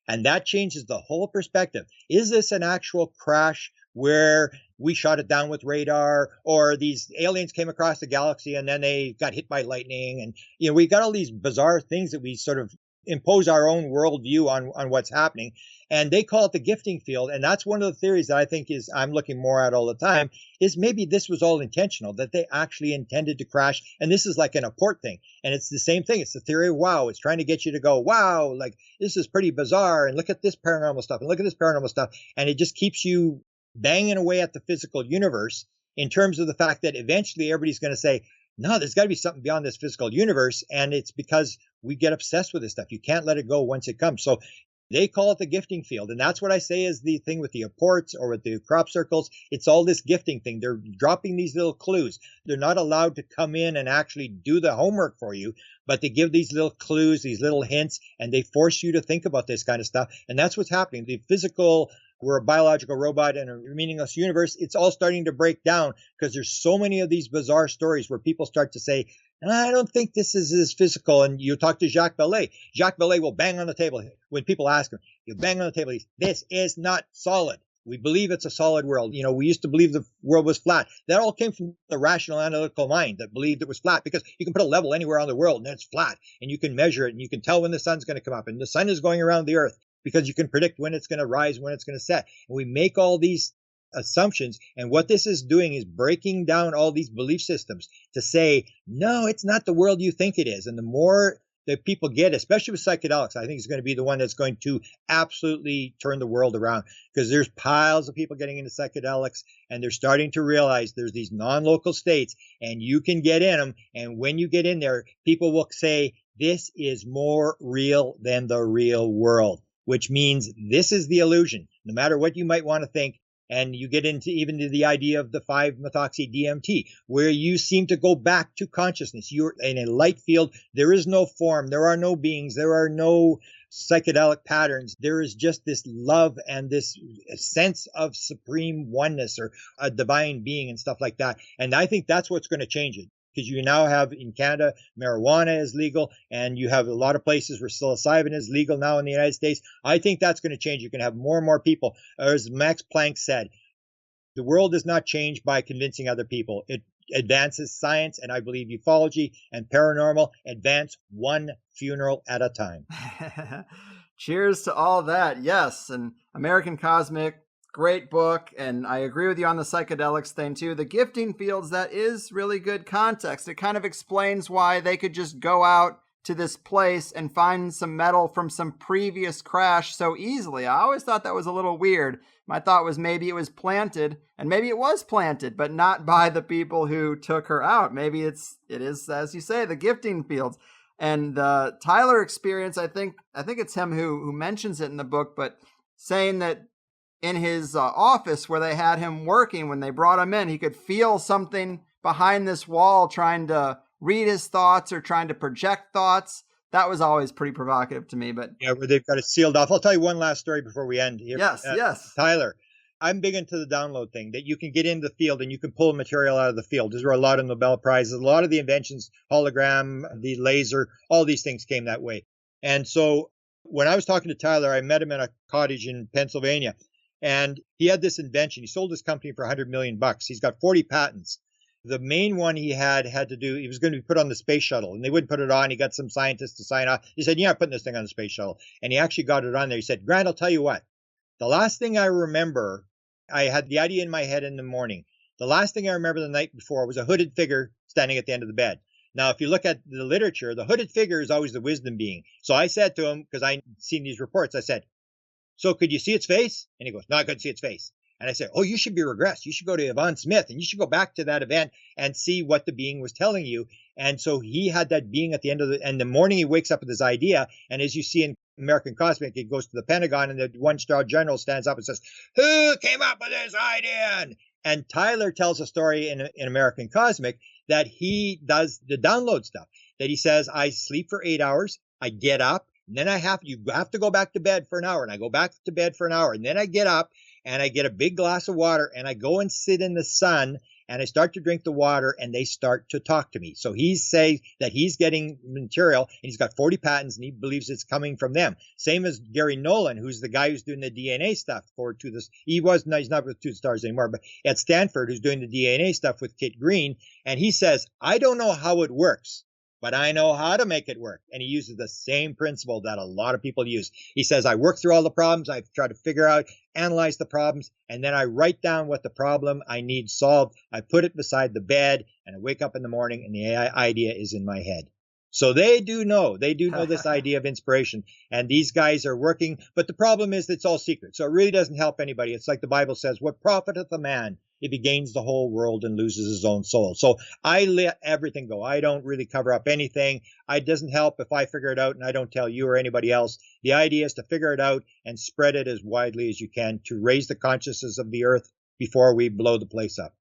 And that changes the whole perspective. Is this an actual crash where we shot it down with radar, or these aliens came across the galaxy and then they got hit by lightning? And, we got all these bizarre things that we sort of impose our own worldview on what's happening. And they call it the gifting field. And that's one of the theories that I think I'm looking more at all the time, is maybe this was all intentional, that they actually intended to crash. And this is like an Apport thing. And it's the same thing. It's the theory of wow. It's trying to get you to go, wow, like this is pretty bizarre. And look at this paranormal stuff and look at this paranormal stuff. And it just keeps you banging away at the physical universe, in terms of the fact that eventually everybody's going to say, no, there's got to be something beyond this physical universe. And it's because we get obsessed with this stuff. You can't let it go once it comes. So they call it the gifting field. And that's what I say is the thing with the Apports or with the crop circles. It's all this gifting thing. They're dropping these little clues. They're not allowed to come in and actually do the homework for you, but they give these little clues, these little hints, and they force you to think about this kind of stuff. And that's what's happening. The physical, we're a biological robot in a meaningless universe. It's all starting to break down because there's so many of these bizarre stories where people start to say, I don't think this is as physical. And you talk to Jacques Vallée. Jacques Vallée will bang on the table. When people ask him, you bang on the table. This is not solid. We believe it's a solid world. We used to believe the world was flat. That all came from the rational analytical mind that believed it was flat, because you can put a level anywhere on the world and it's flat, and you can measure it and you can tell when the sun's going to come up, and the sun is going around the earth, because you can predict when it's going to rise, when it's going to set. And we make all these assumptions. And what this is doing is breaking down all these belief systems to say, no, it's not the world you think it is. And the more that people get, especially with psychedelics, I think is going to be the one that's going to absolutely turn the world around, because there's piles of people getting into psychedelics, and they're starting to realize there's these non-local states and you can get in them. And when you get in there, people will say, this is more real than the real world, which means this is the illusion. No matter what you might want to think, And you get into even the idea of the 5-methoxy-DMT, where you seem to go back to consciousness. You're in a light field. There is no form. There are no beings. There are no psychedelic patterns. There is just this love and this sense of supreme oneness or a divine being and stuff like that. And I think that's what's going to change it. Because you now have in Canada, marijuana is legal, and you have a lot of places where psilocybin is legal now in the United States. I think that's going to change. You're going to have more and more people. As Max Planck said, the world does not change by convincing other people. It advances science, and I believe ufology and paranormal advance one funeral at a time. Cheers to all that. Yes, and American Cosmic, great book, and I agree with you on the psychedelics thing too. The gifting fields, that is really good context. It kind of explains why they could just go out to this place and find some metal from some previous crash so easily. I always thought that was a little weird. My thought was maybe it was planted, and maybe it was planted, but not by the people who took her out. Maybe it is, as you say, the gifting fields. And the Tyler experience, I think it's him who mentions it in the book, but saying that in his office where they had him working, when they brought him in, he could feel something behind this wall trying to read his thoughts or trying to project thoughts. That was always pretty provocative to me. But yeah, where they've got it sealed off. I'll tell you one last story before we end here. Yes. Tyler, I'm big into the download thing, that you can get in the field and you can pull material out of the field. There's where a lot of Nobel Prizes, a lot of the inventions, hologram, the laser, all these things came that way. And so when I was talking to Tyler, I met him in a cottage in Pennsylvania. And he had this invention. He sold his company for $100 million. He's got 40 patents. The main one he had to do, he was going to be put on the space shuttle, and they wouldn't put it on. He got some scientists to sign off. He said, "You're not putting this thing on the space shuttle." And he actually got it on there. He said, "Grant, I'll tell you what. The last thing I remember, I had the idea in my head in the morning. The last thing I remember the night before was a hooded figure standing at the end of the bed." Now, if you look at the literature, the hooded figure is always the wisdom being. So I said to him, because I'd seen these reports, I said, "So could you see its face?" And he goes, "No, I couldn't see its face." And I said, "Oh, you should be regressed. You should go to Yvonne Smith and you should go back to that event and see what the being was telling you." And so he had that being at the end of the morning. He wakes up with this idea. And as you see in American Cosmic, he goes to the Pentagon and the one-star general stands up and says, "Who came up with this idea?" And Tyler tells a story in American Cosmic that he does the download stuff, that he says, "I sleep for 8 hours. I get up. And then you have to go back to bed for an hour." And I go back to bed for an hour. And then I get up and I get a big glass of water and I go and sit in the sun and I start to drink the water and they start to talk to me. So he's saying that he's getting material and he's got 40 patents and he believes it's coming from them. Same as Gary Nolan, who's the guy who's doing the DNA stuff to this. He's not with Two Stars anymore, but at Stanford, who's doing the DNA stuff with Kit Green. And he says, "I don't know how it works, but I know how to make it work." And he uses the same principle that a lot of people use. He says, "I work through all the problems. I try to figure out, analyze the problems, and then I write down what the problem I need solved. I put it beside the bed, and I wake up in the morning, and the idea is in my head." So they do know this idea of inspiration. And these guys are working. But the problem is it's all secret. So it really doesn't help anybody. It's like the Bible says, "What profiteth a man if he gains the whole world and loses his own soul?" So I let everything go. I don't really cover up anything. It doesn't help if I figure it out and I don't tell you or anybody else. The idea is to figure it out and spread it as widely as you can to raise the consciousness of the earth before we blow the place up.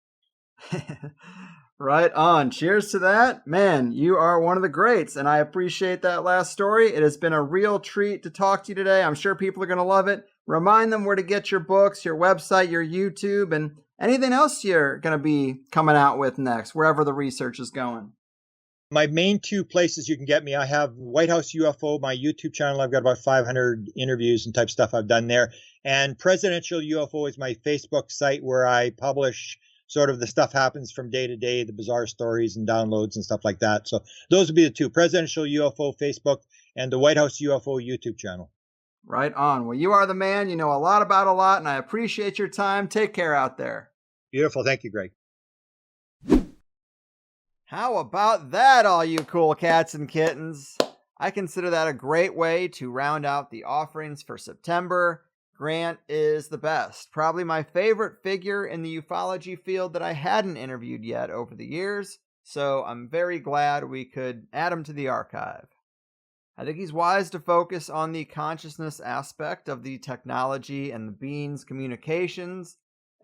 Right on. Cheers to that. Man, you are one of the greats, and I appreciate that last story. It has been a real treat to talk to you today. I'm sure people are going to love it. Remind them where to get your books, your website, your YouTube, and anything else you're going to be coming out with next, wherever the research is going. My main two places you can get me, I have White House UFO, my YouTube channel. I've got about 500 interviews and type stuff I've done there. And Presidential UFO is my Facebook site where I publish sort of the stuff happens from day to day, the bizarre stories and downloads and stuff like that. So those would be the two, Presidential UFO Facebook and the White House UFO YouTube channel. Right on. Well, you are the man. You know a lot about a lot, and I appreciate your time. Take care out there. Beautiful. Thank you, Greg. How about that, all you cool cats and kittens? I consider that a great way to round out the offerings for September. Grant is the best. Probably my favorite figure in the ufology field that I hadn't interviewed yet over the years, so I'm very glad we could add him to the archive. I think he's wise to focus on the consciousness aspect of the technology and the beings' communications,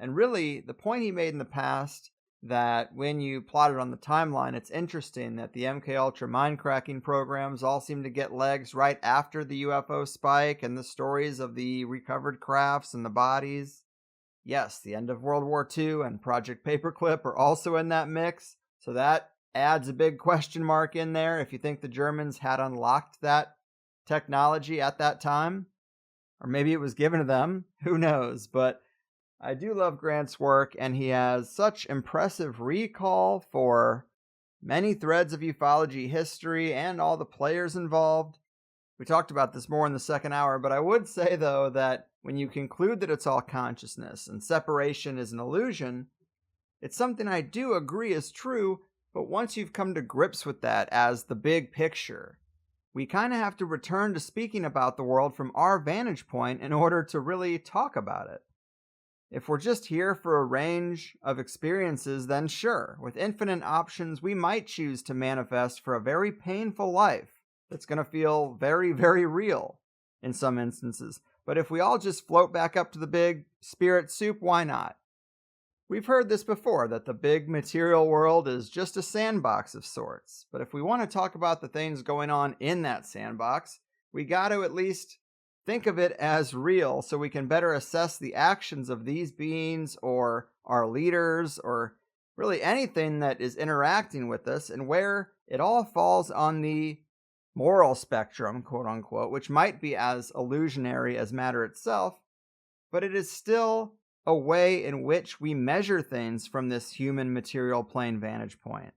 And really, the point he made in the past that when you plot it on the timeline, it's interesting that the MK Ultra mind-cracking programs all seem to get legs right after the UFO spike and the stories of the recovered crafts and the bodies. Yes, the end of World War II and Project Paperclip are also in that mix, so that adds a big question mark in there if you think the Germans had unlocked that technology at that time. Or maybe it was given to them, who knows, but I do love Grant's work, and he has such impressive recall for many threads of ufology history and all the players involved. We talked about this more in the second hour, but I would say, though, that when you conclude that it's all consciousness and separation is an illusion, it's something I do agree is true, but once you've come to grips with that as the big picture, we kind of have to return to speaking about the world from our vantage point in order to really talk about it. If we're just here for a range of experiences, then sure, with infinite options, we might choose to manifest for a very painful life that's going to feel very, very real in some instances. But if we all just float back up to the big spirit soup, why not? We've heard this before, that the big material world is just a sandbox of sorts. But if we want to talk about the things going on in that sandbox, we got to at least think of it as real so we can better assess the actions of these beings or our leaders or really anything that is interacting with us, and where it all falls on the moral spectrum, quote unquote, which might be as illusionary as matter itself, but it is still a way in which we measure things from this human material plane vantage point.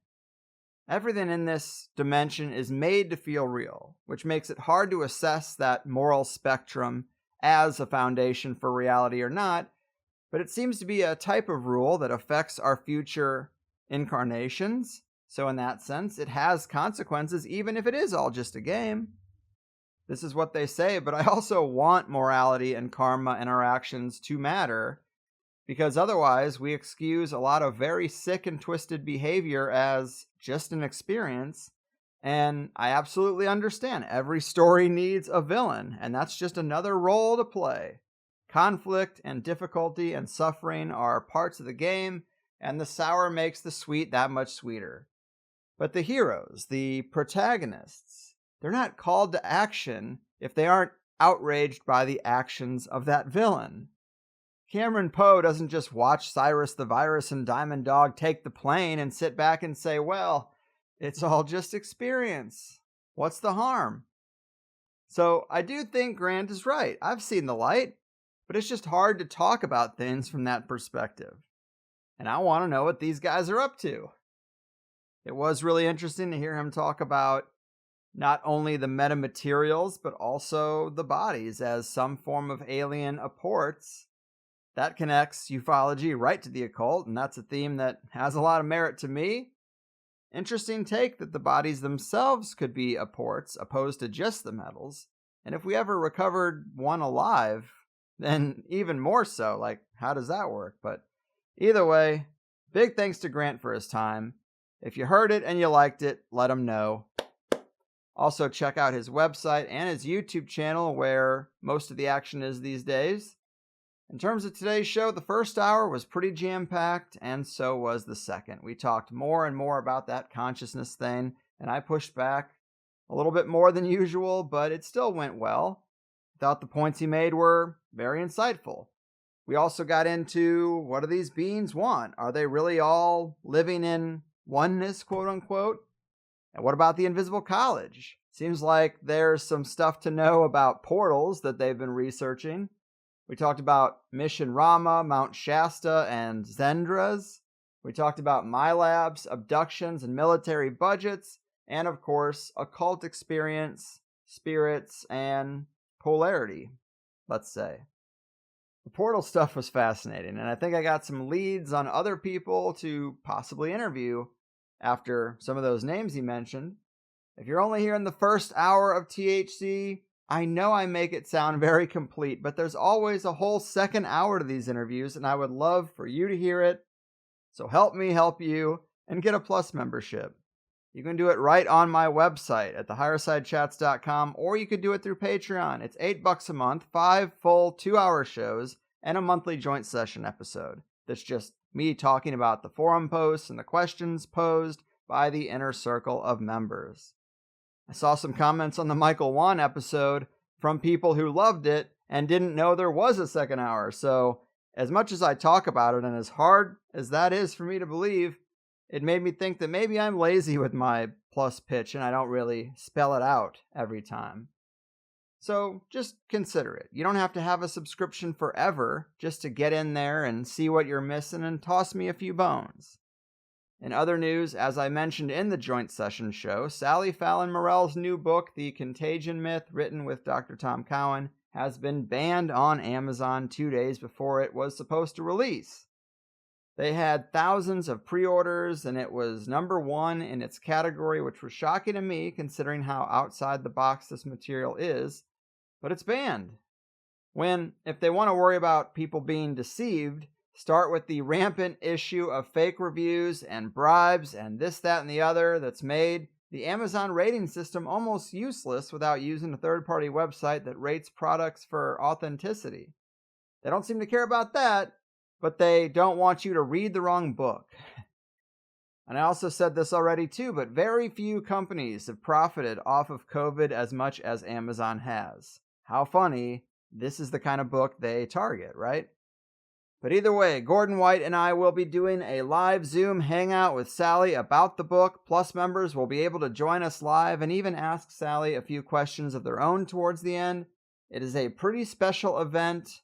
Everything in this dimension is made to feel real, which makes it hard to assess that moral spectrum as a foundation for reality or not, but it seems to be a type of rule that affects our future incarnations. So in that sense, it has consequences even if it is all just a game. This is what they say, but I also want morality and karma in our actions to matter, because otherwise we excuse a lot of very sick and twisted behavior as just an experience. And I absolutely understand every story needs a villain, and that's just another role to play. Conflict and difficulty and suffering are parts of the game, and the sour makes the sweet that much sweeter. But the heroes, the protagonists, they're not called to action if they aren't outraged by the actions of that villain. Cameron Poe doesn't just watch Cyrus the Virus and Diamond Dog take the plane and sit back and say, well, it's all just experience. What's the harm? So I do think Grant is right. I've seen the light, but it's just hard to talk about things from that perspective. And I want to know what these guys are up to. It was really interesting to hear him talk about not only the metamaterials, but also the bodies as some form of alien apports. That connects ufology right to the occult, and that's a theme that has a lot of merit to me. Interesting take that the bodies themselves could be apports, opposed to just the metals. And if we ever recovered one alive, then even more so. Like, how does that work? But either way, big thanks to Grant for his time. If you heard it and you liked it, let him know. Also, check out his website and his YouTube channel, where most of the action is these days. In terms of today's show, the first hour was pretty jam-packed, and so was the second. We talked more and more about that consciousness thing, and I pushed back a little bit more than usual, but it still went well. I thought the points he made were very insightful. We also got into, what do these beings want? Are they really all living in oneness, quote-unquote? And what about the Invisible College? Seems like there's some stuff to know about portals that they've been researching. We talked about Mission Rama, Mount Shasta, and Zendras. We talked about MyLabs, abductions, and military budgets. And, of course, occult experience, spirits, and polarity, let's say. The portal stuff was fascinating, and I think I got some leads on other people to possibly interview after some of those names he mentioned. If you're only hearing the first hour of THC, I know I make it sound very complete, but there's always a whole second hour to these interviews, and I would love for you to hear it. So help me help you and get a Plus membership. You can do it right on my website at thehighersidechats.com, or you could do it through Patreon. It's $8 a month, 5 full 2-hour shows, and a monthly joint session episode. that's just me talking about the forum posts and the questions posed by the inner circle of members. I saw some comments on the Michael Wan episode from people who loved it and didn't know there was a second hour. So as much as I talk about it, and as hard as that is for me to believe, it made me think that maybe I'm lazy with my plus pitch and I don't really spell it out every time. So just consider it. You don't have to have a subscription forever just to get in there and see what you're missing and toss me a few bones. In other news, as I mentioned in the joint session show, Sally Fallon Morell's new book, The Contagion Myth, written with Dr. Tom Cowan, has been banned on Amazon 2 days before it was supposed to release. They had thousands of pre-orders, and it was number 1 in its category, which was shocking to me considering how outside the box this material is, but it's banned. If they want to worry about people being deceived, start with the rampant issue of fake reviews and bribes and this, that, and the other that's made the Amazon rating system almost useless without using a third-party website that rates products for authenticity. They don't seem to care about that, but they don't want you to read the wrong book. And I also said this already too, but very few companies have profited off of COVID as much as Amazon has. How funny, this is the kind of book they target, right? But either way, Gordon White and I will be doing a live Zoom hangout with Sally about the book. Plus members will be able to join us live and even ask Sally a few questions of their own towards the end. It is a pretty special event.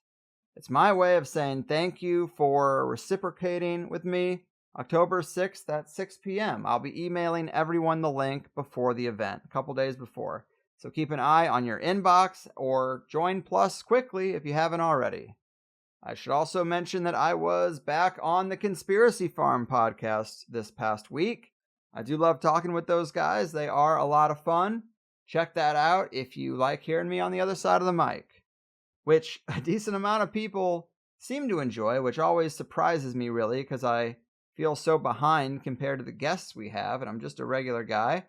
It's my way of saying thank you for reciprocating with me. October 6th at 6 p.m. I'll be emailing everyone the link before the event, a couple days before. So keep an eye on your inbox or join Plus quickly if you haven't already. I should also mention that I was back on the Conspiracy Farm podcast this past week. I do love talking with those guys. They are a lot of fun. Check that out if you like hearing me on the other side of the mic, which a decent amount of people seem to enjoy, which always surprises me really because I feel so behind compared to the guests we have, and I'm just a regular guy.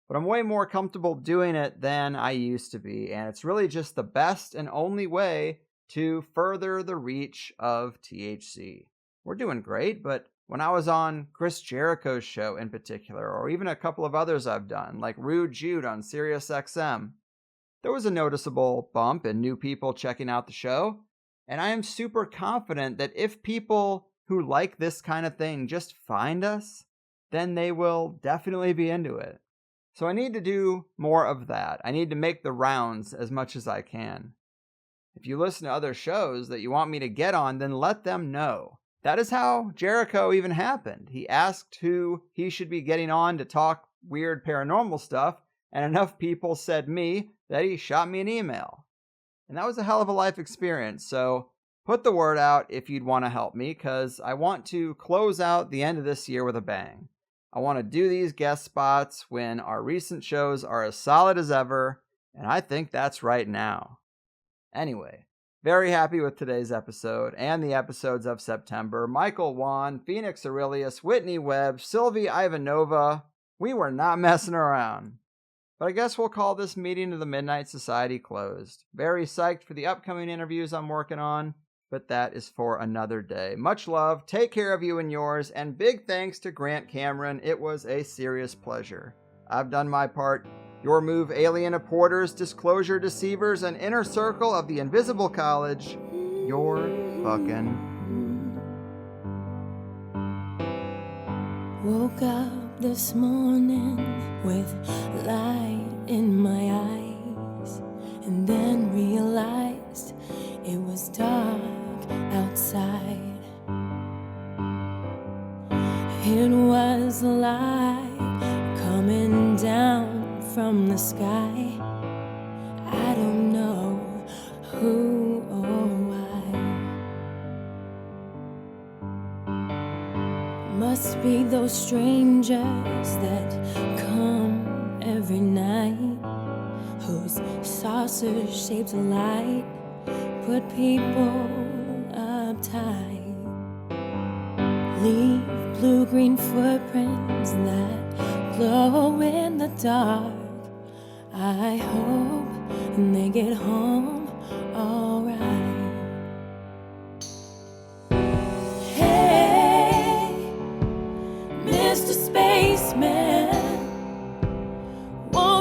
But I'm way more comfortable doing it than I used to be, and it's really just the best and only way to further the reach of THC. We're doing great, but when I was on Chris Jericho's show in particular, or even a couple of others I've done, like Rude Jude on SiriusXM, there was a noticeable bump in new people checking out the show, and I am super confident that if people who like this kind of thing just find us, then they will definitely be into it. So I need to do more of that. I need to make the rounds as much as I can. If you listen to other shows that you want me to get on, then let them know. That is how Jericho even happened. He asked who he should be getting on to talk weird paranormal stuff, and enough people said me that he shot me an email. And that was a hell of a life experience, so put the word out if you'd want to help me, because I want to close out the end of this year with a bang. I want to do these guest spots when our recent shows are as solid as ever, and I think that's right now. Anyway, very happy with today's episode and the episodes of September. Michael Wan, Phoenix Aurelius, Whitney Webb, Sylvie Ivanova. We were not messing around. But I guess we'll call this meeting of the Midnight Society closed. Very psyched for the upcoming interviews I'm working on, but that is for another day. Much love, take care of you and yours, and big thanks to Grant Cameron. It was a serious pleasure. I've done my part. Your move, alien apporters, disclosure deceivers, and inner circle of the invisible college. You're fucking. Woke up this morning with light in my eyes, and then realized it was dark outside. It was light coming down from the sky. I don't know who or why. Must be those strangers that come every night, whose saucer-shaped light put people uptight. Leave blue-green footprints that glow in the dark. I hope they get home alright. Hey,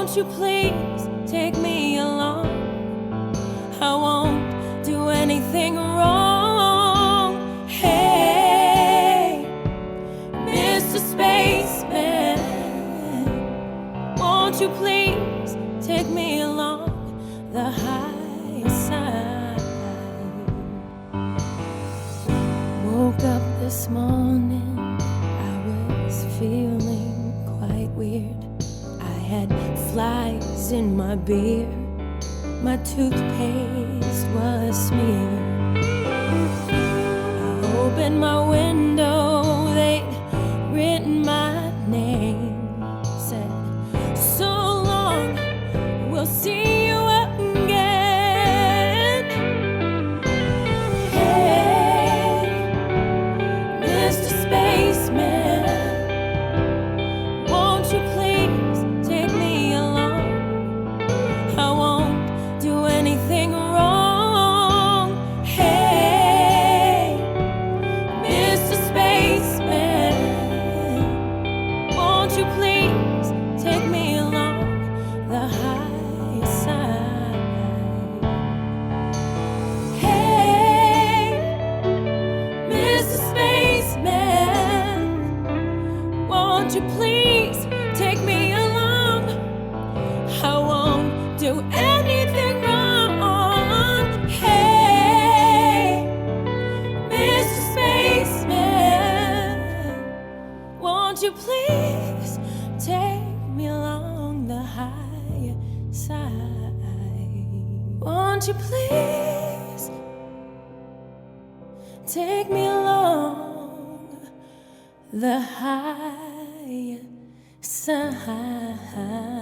Won't you please take me along? I won't do anything wrong. Hey, Mr. Spaceman, won't you please take me along the high side? Woke up this morning, I was feeling quite weird. I had flies in my beer, my toothpaste was smeared. I opened my window, they'd written my name. Said, so long, we'll see you again. Hey, Mr. Spaceman, won't you please take me along? I won't do anything wrong. Hey, Mr. Spaceman, won't you please take me along the high side? Hey, Mr. Spaceman, won't you please take me along? I won't do anything wrong. Hey, Mr. Spaceman, won't you please take me along the high side? Won't you please take me along the high side?